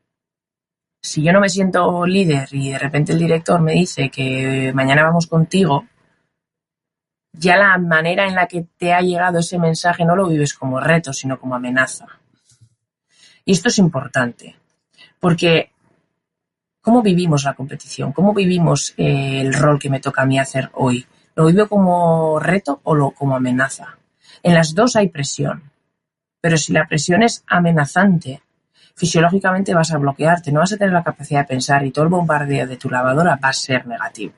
Si yo no me siento líder y de repente el director me dice que mañana vamos contigo, ya la manera en la que te ha llegado ese mensaje no lo vives como reto, sino como amenaza. Y esto es importante, porque ¿cómo vivimos la competición? ¿Cómo vivimos el rol que me toca a mí hacer hoy? ¿Lo vivo como reto o como amenaza? En las dos hay presión, pero si la presión es amenazante, fisiológicamente vas a bloquearte, no vas a tener la capacidad de pensar y todo el bombardeo de tu lavadora va a ser negativo.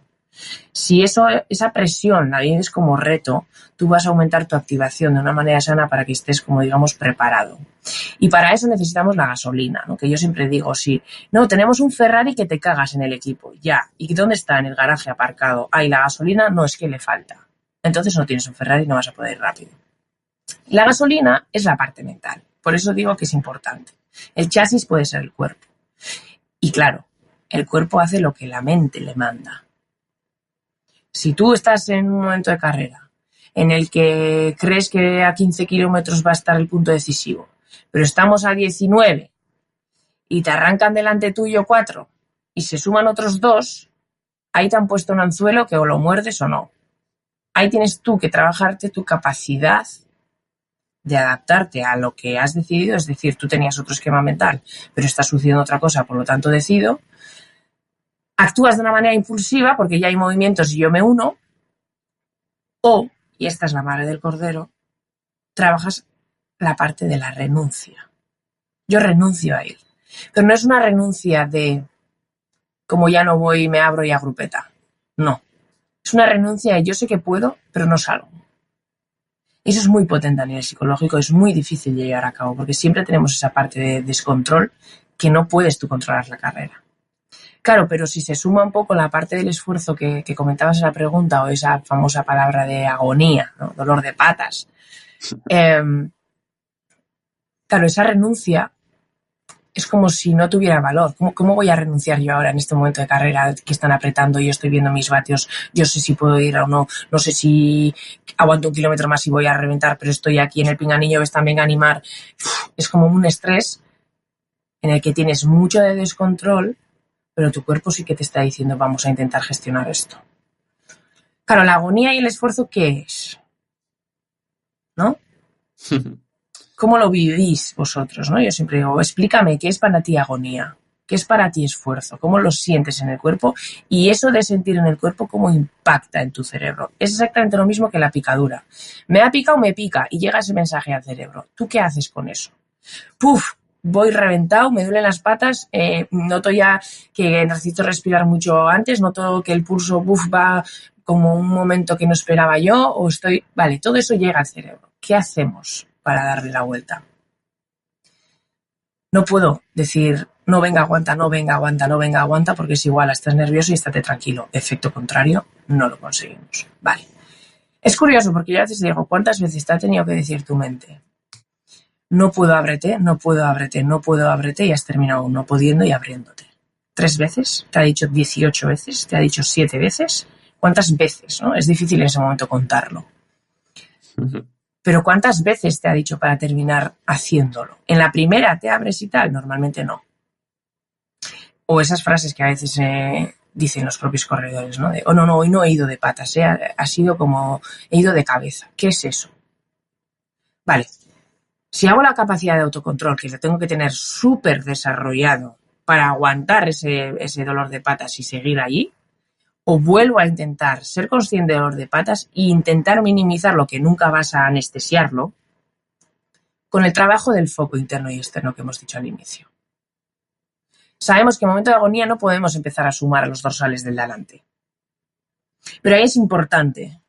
Si esa presión la vives como reto, tú vas a aumentar tu activación de una manera sana para que estés, como digamos, preparado. Y para eso necesitamos la gasolina, ¿no? Que yo siempre digo, sí, no, tenemos un Ferrari que te cagas en el equipo, ya. ¿Y dónde está? En el garaje aparcado. Ah, y la gasolina no, es que le falta. Entonces no tienes un Ferrari y no vas a poder ir rápido. La gasolina es la parte mental. Por eso digo que es importante. El chasis puede ser el cuerpo. Y claro, el cuerpo hace lo que la mente le manda. Si tú estás en un momento de carrera en el que crees que a 15 kilómetros va a estar el punto decisivo, pero estamos a 19 y te arrancan delante tuyo 4 y se suman otros 2, ahí te han puesto un anzuelo que o lo muerdes o no. Ahí tienes tú que trabajarte tu capacidad de adaptarte a lo que has decidido, es decir, tú tenías otro esquema mental, pero está sucediendo otra cosa, por lo tanto decido. Actúas de una manera impulsiva porque ya hay movimientos y yo me uno, o, y esta es la madre del cordero, trabajas la parte de la renuncia. Yo renuncio a ir, pero no es una renuncia de como ya no voy, me abro y a grupeta. No, es una renuncia de yo sé que puedo, pero no salgo. Eso es muy potente a nivel psicológico, es muy difícil de llevar a cabo porque siempre tenemos esa parte de descontrol que no puedes tú controlar la carrera. Claro, pero si se suma un poco la parte del esfuerzo que comentabas en la pregunta o esa famosa palabra de agonía, ¿no? Dolor de patas. Claro, esa renuncia es como si no tuviera valor. ¿Cómo voy a renunciar yo ahora en este momento de carrera que están apretando y yo estoy viendo mis vatios? Yo sé si puedo ir o no, no sé si aguanto un kilómetro más y voy a reventar, pero estoy aquí en el pinganillo, ves también a animar. Es como un estrés en el que tienes mucho de descontrol, pero tu cuerpo sí que te está diciendo vamos a intentar gestionar esto. Claro, la agonía y el esfuerzo, ¿qué es? ¿No? ¿Cómo lo vivís vosotros? ¿No? Yo siempre digo, explícame qué es para ti agonía, qué es para ti esfuerzo, cómo lo sientes en el cuerpo y eso de sentir en el cuerpo cómo impacta en tu cerebro. Es exactamente lo mismo que la picadura. Me ha picado, me pica y llega ese mensaje al cerebro. ¿Tú qué haces con eso? ¡Puf! Voy reventado, me duelen las patas, noto ya que necesito respirar mucho antes, noto que el pulso va como un momento que no esperaba yo o estoy... Vale, todo eso llega al cerebro. ¿Qué hacemos para darle la vuelta? No puedo decir, no venga, aguanta, no venga, aguanta, no venga, aguanta, porque es igual, estás nervioso y estate tranquilo. Efecto contrario, no lo conseguimos. Vale. Es curioso porque yo a veces digo, ¿cuántas veces te ha tenido que decir tu mente? No puedo, ábrete, no puedo, ábrete, no puedo, ábrete, y has terminado no pudiendo y abriéndote. 3 veces, te ha dicho 18 veces, te ha dicho 7 veces. ¿Cuántas veces, no? Es difícil en ese momento contarlo. Pero ¿cuántas veces te ha dicho para terminar haciéndolo? En la primera te abres y tal, normalmente no. O esas frases que a veces dicen los propios corredores, ¿no? De, oh, no, hoy no he ido de patas, ha sido como, he ido de cabeza. ¿Qué es eso? Vale. Si hago la capacidad de autocontrol, que lo tengo que tener súper desarrollado para aguantar ese dolor de patas y seguir allí, o vuelvo a intentar ser consciente del dolor de patas e intentar minimizar lo que nunca vas a anestesiarlo con el trabajo del foco interno y externo que hemos dicho al inicio. Sabemos que en momento de agonía no podemos empezar a sumar a los dorsales del delante. Pero ahí es importante,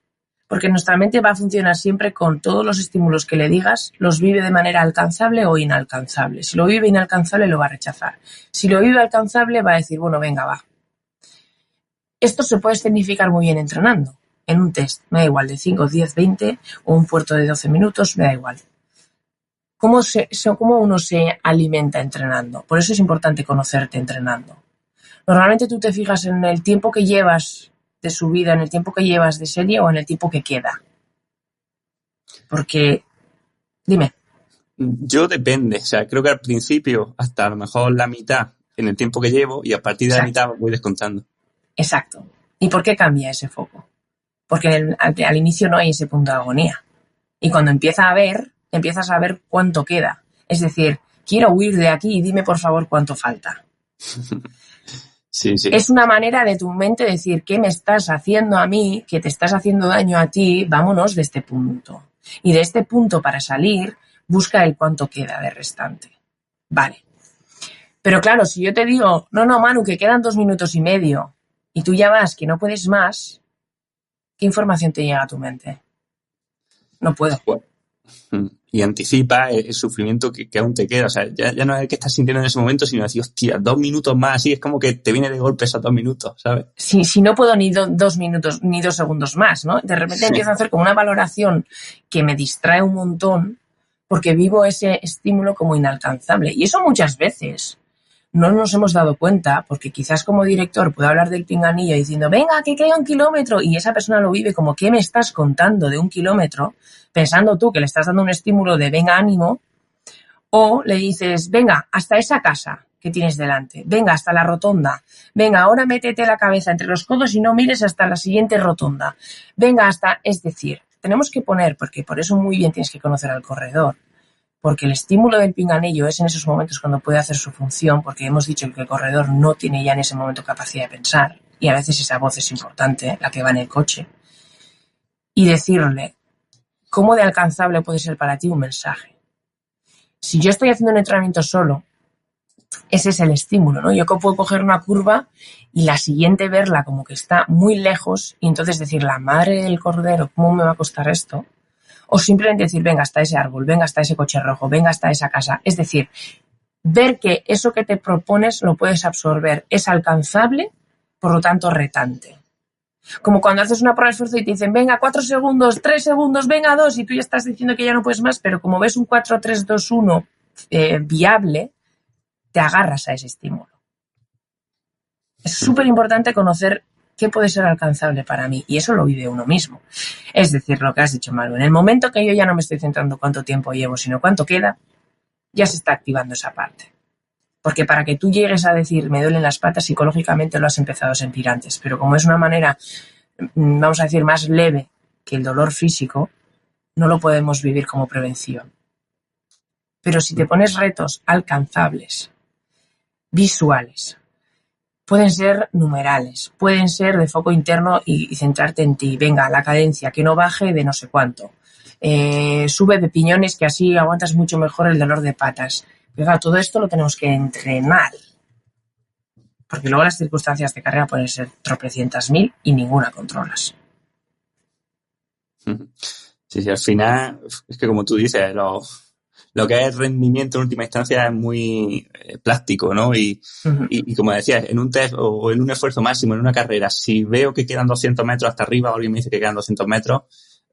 porque nuestra mente va a funcionar siempre con todos los estímulos que le digas, los vive de manera alcanzable o inalcanzable. Si lo vive inalcanzable, lo va a rechazar. Si lo vive alcanzable, va a decir, bueno, venga, va. Esto se puede escenificar muy bien entrenando. En un test, me da igual, de 5, 10, 20 o un puerto de 12 minutos, me da igual. ¿Cómo uno se alimenta entrenando? Por eso es importante conocerte entrenando. Normalmente tú te fijas en el tiempo que llevas de subida, en el tiempo que llevas de serie o en el tiempo que queda. Porque, dime. Yo depende, o sea, creo que al principio hasta a lo mejor la mitad en el tiempo que llevo y a partir de la mitad voy descontando. Exacto. ¿Y por qué cambia ese foco? Porque al inicio no hay ese punto de agonía. Y cuando empiezas a ver cuánto queda. Es decir, quiero huir de aquí y dime por favor cuánto falta. Sí. Es una manera de tu mente decir, ¿qué me estás haciendo a mí? ¿Qué te estás haciendo daño a ti? Vámonos de este punto. Y de este punto para salir, busca el cuánto queda de restante. Vale. Pero claro, si yo te digo, no, Manu, que quedan 2 minutos y medio, y tú ya vas que no puedes más, ¿qué información te llega a tu mente? No puedo. Y anticipa el sufrimiento que aún te queda. O sea, ya no es el que estás sintiendo en ese momento, sino decir, hostia, 2 minutos más, así es como que te viene de golpe esos 2 minutos, ¿sabes? Si no puedo ni 2 minutos, ni 2 segundos más, ¿no? De repente empiezo a hacer como una valoración que me distrae un montón porque vivo ese estímulo como inalcanzable. Y eso muchas veces no nos hemos dado cuenta, porque quizás como director puedo hablar del pinganillo diciendo, venga, que queda 1 kilómetro, y esa persona lo vive como, ¿qué me estás contando de 1 kilómetro? Pensando tú que le estás dando un estímulo de venga, ánimo, o le dices, venga, hasta esa casa que tienes delante, venga, hasta la rotonda, venga, ahora métete la cabeza entre los codos y no mires hasta la siguiente rotonda, venga, hasta, es decir, tenemos que poner, porque por eso muy bien tienes que conocer al corredor, porque el estímulo del pinganillo es en esos momentos cuando puede hacer su función, porque hemos dicho que el corredor no tiene ya en ese momento capacidad de pensar, y a veces esa voz es importante, la que va en el coche, y decirle cómo de alcanzable puede ser para ti un mensaje. Si yo estoy haciendo un entrenamiento solo, ese es el estímulo, ¿no? Yo puedo coger una curva y la siguiente verla como que está muy lejos y entonces decir, la madre del cordero, ¿cómo me va a costar esto? O simplemente decir, venga, hasta ese árbol, venga, hasta ese coche rojo, venga, hasta esa casa. Es decir, ver que eso que te propones lo puedes absorber, es alcanzable, por lo tanto retante. Como cuando haces una prueba de esfuerzo y te dicen, venga, 4 segundos, 3 segundos, venga, 2, y tú ya estás diciendo que ya no puedes más, pero como ves un 4, 3, 2, 1 viable, te agarras a ese estímulo. Es súper importante conocer qué puede ser alcanzable para mí, y eso lo vive uno mismo. Es decir, lo que has dicho, Maru, en el momento que yo ya no me estoy centrando cuánto tiempo llevo, sino cuánto queda, ya se está activando esa parte. Porque para que tú llegues a decir me duelen las patas, psicológicamente lo has empezado a sentir antes, pero como es una manera, vamos a decir, más leve que el dolor físico, no lo podemos vivir como prevención. Pero si te pones retos alcanzables, visuales, pueden ser numerales, pueden ser de foco interno y centrarte en ti. Venga, la cadencia, que no baje de no sé cuánto. Sube de piñones, que así aguantas mucho mejor el dolor de patas. Pero claro, todo esto lo tenemos que entrenar. Porque luego las circunstancias de carrera pueden ser tropecientas mil y ninguna controlas. Sí, al final, es que como tú dices, lo que es rendimiento en última instancia es muy plástico, ¿no? Y como decías, en un test o en un esfuerzo máximo, en una carrera, si veo que quedan 200 metros hasta arriba o alguien me dice que quedan 200 metros,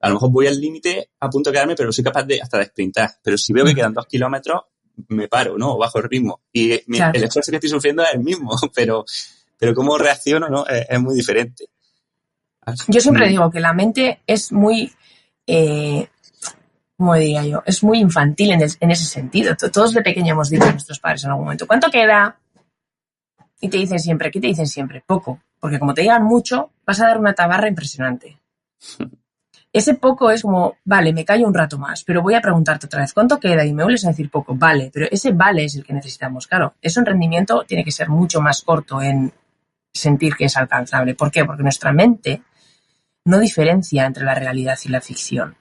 a lo mejor voy al límite a punto de quedarme, pero soy capaz de hasta de sprintar. Pero si veo que quedan 2 kilómetros, me paro, ¿no? O bajo el ritmo. Y claro, el esfuerzo que estoy sufriendo es el mismo, pero cómo reacciono, ¿no? Es muy diferente. Yo siempre digo que la mente es muy... ¿cómo diría yo? Es muy infantil en ese sentido. Todos de pequeño hemos dicho a nuestros padres en algún momento, ¿cuánto queda? Y te dicen siempre, ¿qué te dicen siempre? Poco. Porque como te digan mucho, vas a dar una tabarra impresionante. Ese poco es como, vale, me callo un rato más, pero voy a preguntarte otra vez, ¿cuánto queda? Y me vuelves a decir poco, vale, pero ese vale es el que necesitamos. Claro, eso en rendimiento tiene que ser mucho más corto en sentir que es alcanzable. ¿Por qué? Porque nuestra mente no diferencia entre la realidad y la ficción.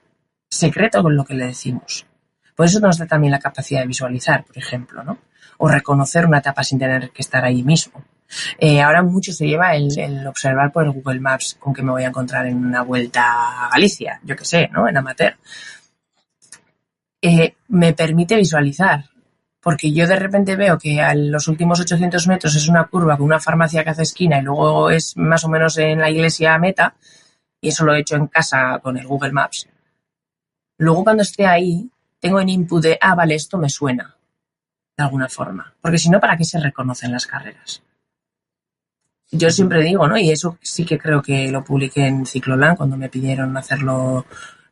Secreto con lo que le decimos. Por eso nos da también la capacidad de visualizar, por ejemplo, ¿no? O reconocer una etapa sin tener que estar ahí mismo. Ahora mucho se lleva el observar por el Google Maps con que me voy a encontrar en una vuelta a Galicia, yo qué sé, ¿no? En amateur. Me permite visualizar, porque yo de repente veo que a los últimos 800 metros es una curva con una farmacia que hace esquina y luego es más o menos en la iglesia meta, y eso lo he hecho en casa con el Google Maps. Luego cuando esté ahí, tengo en input de, vale, esto me suena, de alguna forma. Porque si no, ¿para qué se reconocen las carreras? Yo siempre digo, ¿no? Y eso sí que creo que lo publiqué en Cicloland cuando me pidieron hacerlo,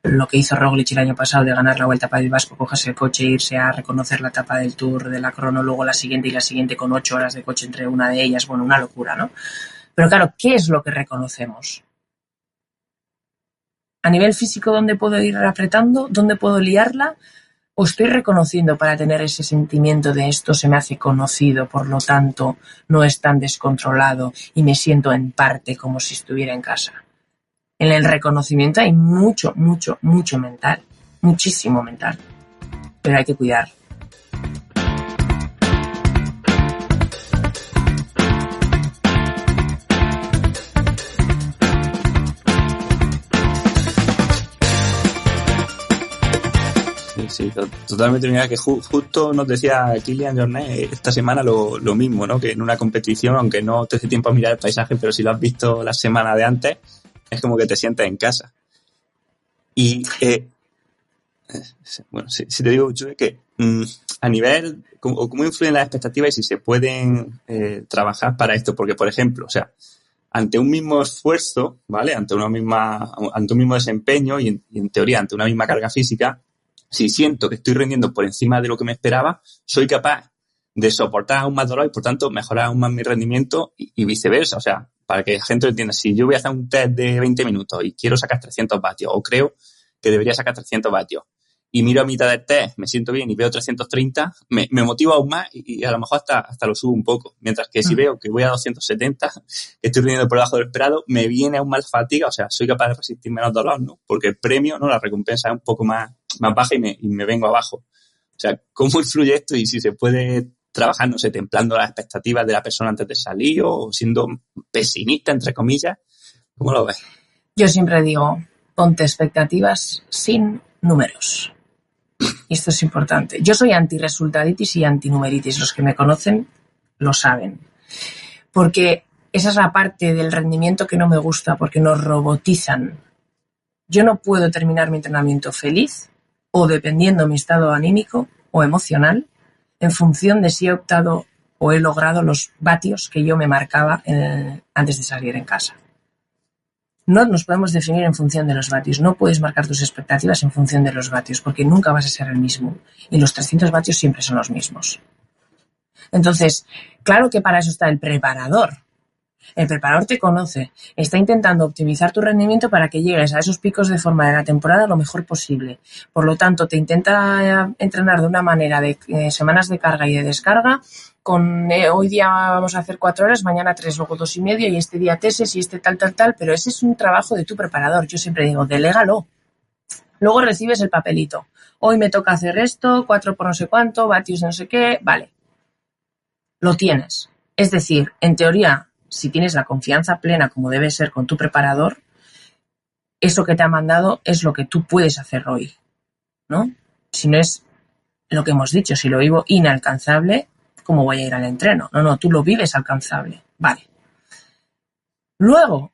lo que hizo Roglic el año pasado de ganar la Vuelta al País Vasco, cogerse el coche e irse a reconocer la etapa del Tour de la crono, luego la siguiente y la siguiente con 8 horas de coche entre una de ellas. Bueno, una locura, ¿no? Pero claro, ¿qué es lo que reconocemos? A nivel físico, ¿dónde puedo ir apretando? ¿Dónde puedo liarla? ¿O estoy reconociendo para tener ese sentimiento de esto se me hace conocido, por lo tanto no es tan descontrolado y me siento en parte como si estuviera en casa? En el reconocimiento hay mucho, mucho, mucho mental, muchísimo mental, pero hay que cuidar. Sí, totalmente. Mira que justo nos decía Kilian Jornet esta semana lo mismo, ¿no? Que en una competición, aunque no te dé tiempo a mirar el paisaje, pero si lo has visto la semana de antes, es como que te sientes en casa. Y bueno, si te digo, Chuy, que a nivel, cómo influyen las expectativas y si se pueden trabajar para esto. Porque, por ejemplo, o sea, ante un mismo esfuerzo, ¿vale? Ante un mismo desempeño y en teoría ante una misma carga física, si siento que estoy rindiendo por encima de lo que me esperaba, soy capaz de soportar aún más dolor y, por tanto, mejorar aún más mi rendimiento y viceversa. O sea, para que la gente lo entienda, si yo voy a hacer un test de 20 minutos y quiero sacar 300 vatios, o creo que debería sacar 300 vatios, y miro a mitad del test, me siento bien y veo 330, me motivo aún más y a lo mejor hasta lo subo un poco. Mientras que si veo que voy a 270, estoy rindiendo por debajo del esperado, me viene aún más fatiga, o sea, soy capaz de resistir menos dolor, ¿no? Porque el premio, ¿no? La recompensa es un poco más baja y me vengo abajo. O sea, ¿cómo influye esto y si se puede trabajar, no sé, templando las expectativas de la persona antes de salir o siendo pesimista, entre comillas? ¿Cómo lo ves? Yo siempre digo, ponte expectativas sin números. Y esto es importante. Yo soy anti-resultaditis y anti-numeritis. Los que me conocen lo saben. Porque esa es la parte del rendimiento que no me gusta, porque nos robotizan. Yo no puedo terminar mi entrenamiento feliz o dependiendo de mi estado anímico o emocional en función de si he optado o he logrado los vatios que yo me marcaba antes de salir en casa. No nos podemos definir en función de los vatios. No puedes marcar tus expectativas en función de los vatios porque nunca vas a ser el mismo. Y los 300 vatios siempre son los mismos. Entonces, claro que para eso está el preparador. El preparador te conoce, está intentando optimizar tu rendimiento para que llegues a esos picos de forma de la temporada lo mejor posible. Por lo tanto, te intenta entrenar de una manera de semanas de carga y de descarga. Hoy día vamos a hacer 4 horas, mañana 3, luego 2,5 y este día tesis y este tal, pero ese es un trabajo de tu preparador. Yo siempre digo, delégalo. Luego recibes el papelito. Hoy me toca hacer esto, 4 por no sé cuánto, vatios de no sé qué, vale. Lo tienes. Es decir, en teoría, si tienes la confianza plena como debe ser con tu preparador, eso que te ha mandado es lo que tú puedes hacer hoy, ¿no? Si no es lo que hemos dicho, si lo vivo inalcanzable, ¿cómo voy a ir al entreno? No, tú lo vives alcanzable, vale. Luego,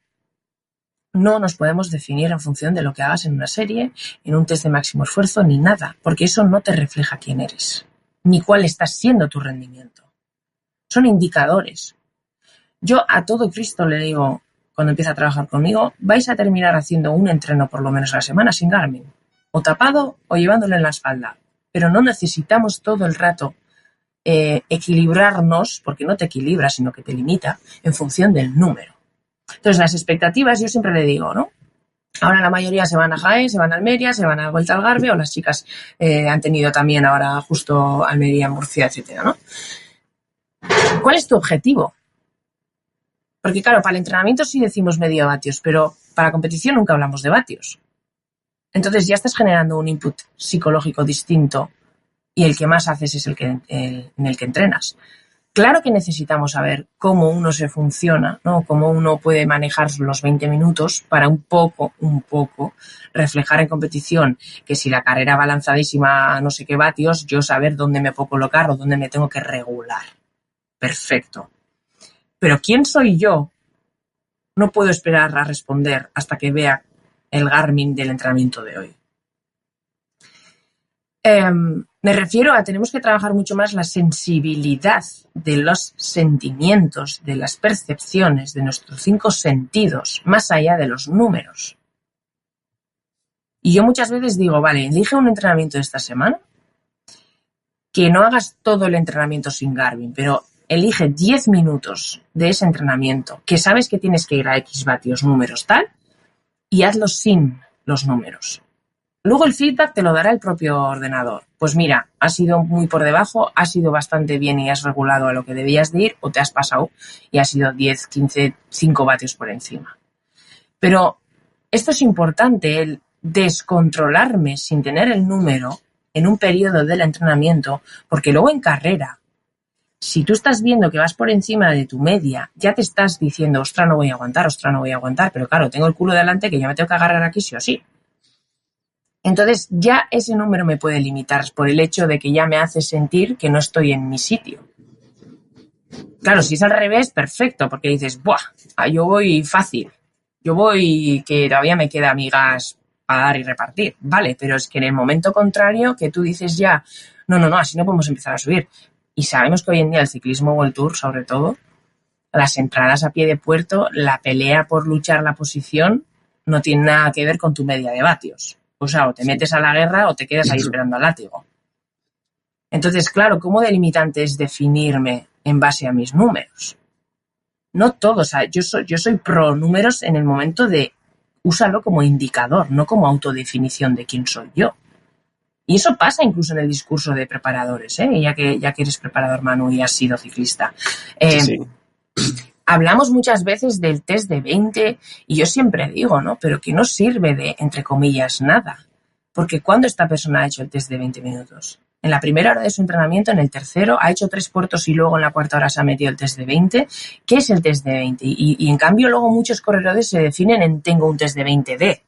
no nos podemos definir en función de lo que hagas en una serie, en un test de máximo esfuerzo, ni nada, porque eso no te refleja quién eres, ni cuál está siendo tu rendimiento. Son indicadores. Yo a todo Cristo le digo, cuando empieza a trabajar conmigo, vais a terminar haciendo un entreno por lo menos a la semana sin Garmin, o tapado o llevándolo en la espalda, pero no necesitamos todo el rato equilibrarnos, porque no te equilibra, sino que te limita, en función del número. Entonces, las expectativas, yo siempre le digo, ¿no? Ahora la mayoría se van a Jaén, se van a Almería, se van a Vuelta al Garbe, o las chicas han tenido también ahora justo Almería, Murcia, etcétera, ¿no? ¿Cuál es tu objetivo? Porque claro, para el entrenamiento sí decimos medio vatios, pero para competición nunca hablamos de vatios. Entonces ya estás generando un input psicológico distinto y el que más haces es en el que entrenas. Claro que necesitamos saber cómo uno se funciona, ¿no? Cómo uno puede manejar los 20 minutos para un poco reflejar en competición que si la carrera va lanzadísima a no sé qué vatios, yo saber dónde me puedo colocar o dónde me tengo que regular. Perfecto. Pero ¿quién soy yo? No puedo esperar a responder hasta que vea el Garmin del entrenamiento de hoy. Me refiero a tenemos que trabajar mucho más la sensibilidad de los sentimientos, de las percepciones, de nuestros 5 sentidos, más allá de los números. Y yo muchas veces digo, vale, elige un entrenamiento de esta semana, que no hagas todo el entrenamiento sin Garmin, pero elige 10 minutos de ese entrenamiento, que sabes que tienes que ir a X vatios, números, tal, y hazlo sin los números. Luego el feedback te lo dará el propio ordenador. Pues mira, has ido muy por debajo, has ido bastante bien y has regulado a lo que debías de ir, o te has pasado y has ido 10, 15, 5 vatios por encima. Pero esto es importante, el descontrolarme sin tener el número en un periodo del entrenamiento, porque luego en carrera, si tú estás viendo que vas por encima de tu media, ya te estás diciendo, ostras, no voy a aguantar, pero claro, tengo el culo delante que yo me tengo que agarrar aquí sí o sí. Entonces ya ese número me puede limitar por el hecho de que ya me hace sentir que no estoy en mi sitio. Claro, si es al revés, perfecto, porque dices, ¡buah! Yo voy fácil, yo voy que todavía me queda mi gas para dar y repartir. Vale, pero es que en el momento contrario, que tú dices ya, no, así no podemos empezar a subir. Y sabemos que hoy en día el ciclismo World Tour, sobre todo, las entradas a pie de puerto, la pelea por luchar la posición no tiene nada que ver con tu media de vatios. O sea, o te metes a la guerra o te quedas ahí esperando al látigo. Entonces, claro, ¿cómo delimitante es definirme en base a mis números? No todo, o sea, yo soy pro números en el momento de úsalo como indicador, no como autodefinición de quién soy yo. Y eso pasa incluso en el discurso de preparadores, ya que eres preparador, Manu, y has sido ciclista. Sí. Hablamos muchas veces del test de 20 y yo siempre digo, ¿no? Pero que no sirve de, entre comillas, nada. Porque ¿cuándo esta persona ha hecho el test de 20 minutos? En la primera hora de su entrenamiento, en el tercero, ha hecho 3 puertos y luego en la cuarta hora se ha metido el test de 20. ¿Qué es el test de 20? Y en cambio luego muchos corredores se definen en tengo un test de 20 de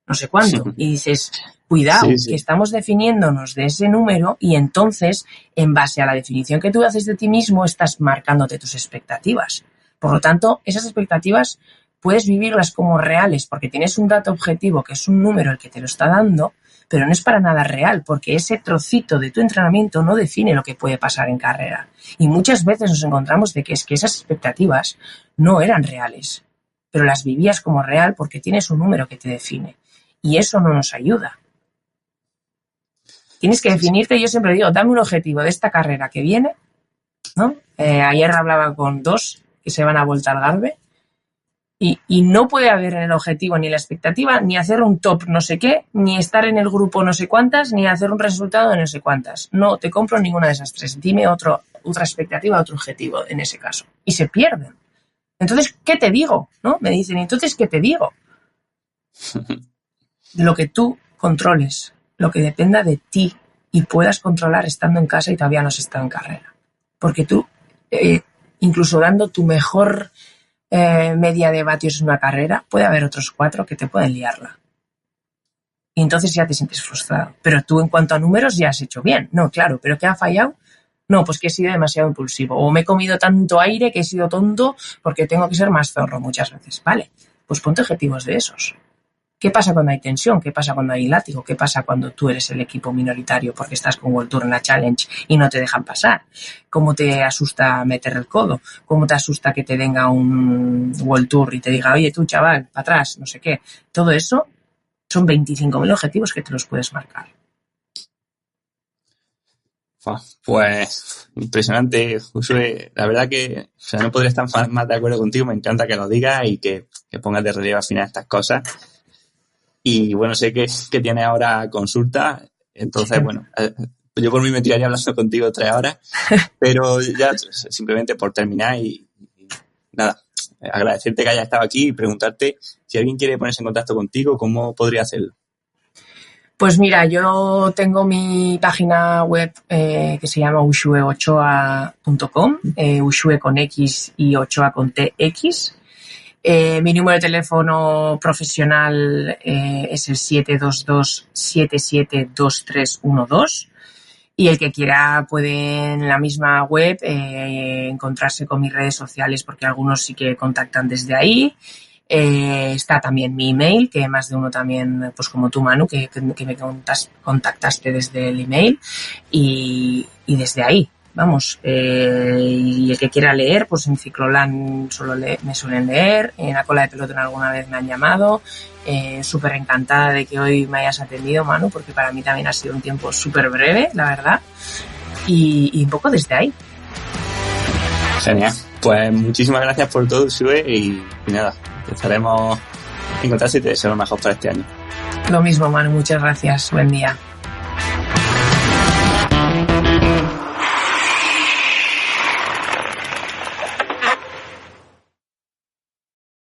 no sé cuánto. Y dices, cuidado, que estamos definiéndonos de ese número y entonces, en base a la definición que tú haces de ti mismo, estás marcándote tus expectativas. Por lo tanto, esas expectativas puedes vivirlas como reales porque tienes un dato objetivo que es un número el que te lo está dando, pero no es para nada real porque ese trocito de tu entrenamiento no define lo que puede pasar en carrera. Y muchas veces nos encontramos de que es que esas expectativas no eran reales, pero las vivías como real porque tienes un número que te define. Y eso no nos ayuda. Tienes que definirte, yo siempre digo, dame un objetivo de esta carrera que viene, ¿no? Ayer hablaba con 2 que se van a Volta al Garve y no puede haber en el objetivo ni la expectativa ni hacer un top no sé qué, ni estar en el grupo no sé cuántas, ni hacer un resultado de no sé cuántas. No te compro ninguna de esas 3. Dime otra expectativa, otro objetivo en ese caso. Y se pierden. Entonces, ¿qué te digo? ¿No? Me dicen, entonces, ¿qué te digo? Lo que tú controles, lo que dependa de ti y puedas controlar estando en casa y todavía no has estado en carrera. Porque tú, incluso dando tu mejor media de vatios en una carrera, puede haber otros 4 que te pueden liarla. Y entonces ya te sientes frustrado. Pero tú en cuanto a números ya has hecho bien. No, claro, ¿pero qué ha fallado? No, pues que he sido demasiado impulsivo. O me he comido tanto aire que he sido tonto porque tengo que ser más zorro muchas veces. Vale, pues ponte objetivos de esos. ¿Qué pasa cuando hay tensión? ¿Qué pasa cuando hay látigo? ¿Qué pasa cuando tú eres el equipo minoritario porque estás con World Tour en la Challenge y no te dejan pasar? ¿Cómo te asusta meter el codo? ¿Cómo te asusta que te venga un World Tour y te diga, oye, tú, chaval, para atrás, no sé qué? Todo eso son 25.000 objetivos que te los puedes marcar. Pues impresionante, Josué. La verdad que no podría estar más de acuerdo contigo. Me encanta que lo digas y que pongas de relieve al final estas cosas. Y bueno, sé que tienes ahora consulta, entonces, bueno, yo por mí me tiraría hablando contigo 3 horas, pero ya simplemente por terminar y nada, agradecerte que hayas estado aquí y preguntarte si alguien quiere ponerse en contacto contigo, ¿cómo podría hacerlo? Pues mira, yo tengo mi página web que se llama ushueochoa.com, Ushue con X y Ochoa con TX. Mi número de teléfono profesional es el 722-772312 y el que quiera puede en la misma web encontrarse con mis redes sociales porque algunos sí que contactan desde ahí. Está también mi email, que más de uno también, pues como tú, Manu, que me contactaste desde el email y desde ahí. Vamos, y el que quiera leer, pues en Ciclolan me suelen leer, en la cola de pelotón alguna vez me han llamado, súper encantada de que hoy me hayas atendido, Manu, porque para mí también ha sido un tiempo súper breve, la verdad, y un poco desde ahí. Genial, pues muchísimas gracias por todo, Sue, y nada, estaremos en contacto y te deseo lo mejor para este año. Lo mismo, Manu, muchas gracias, buen día.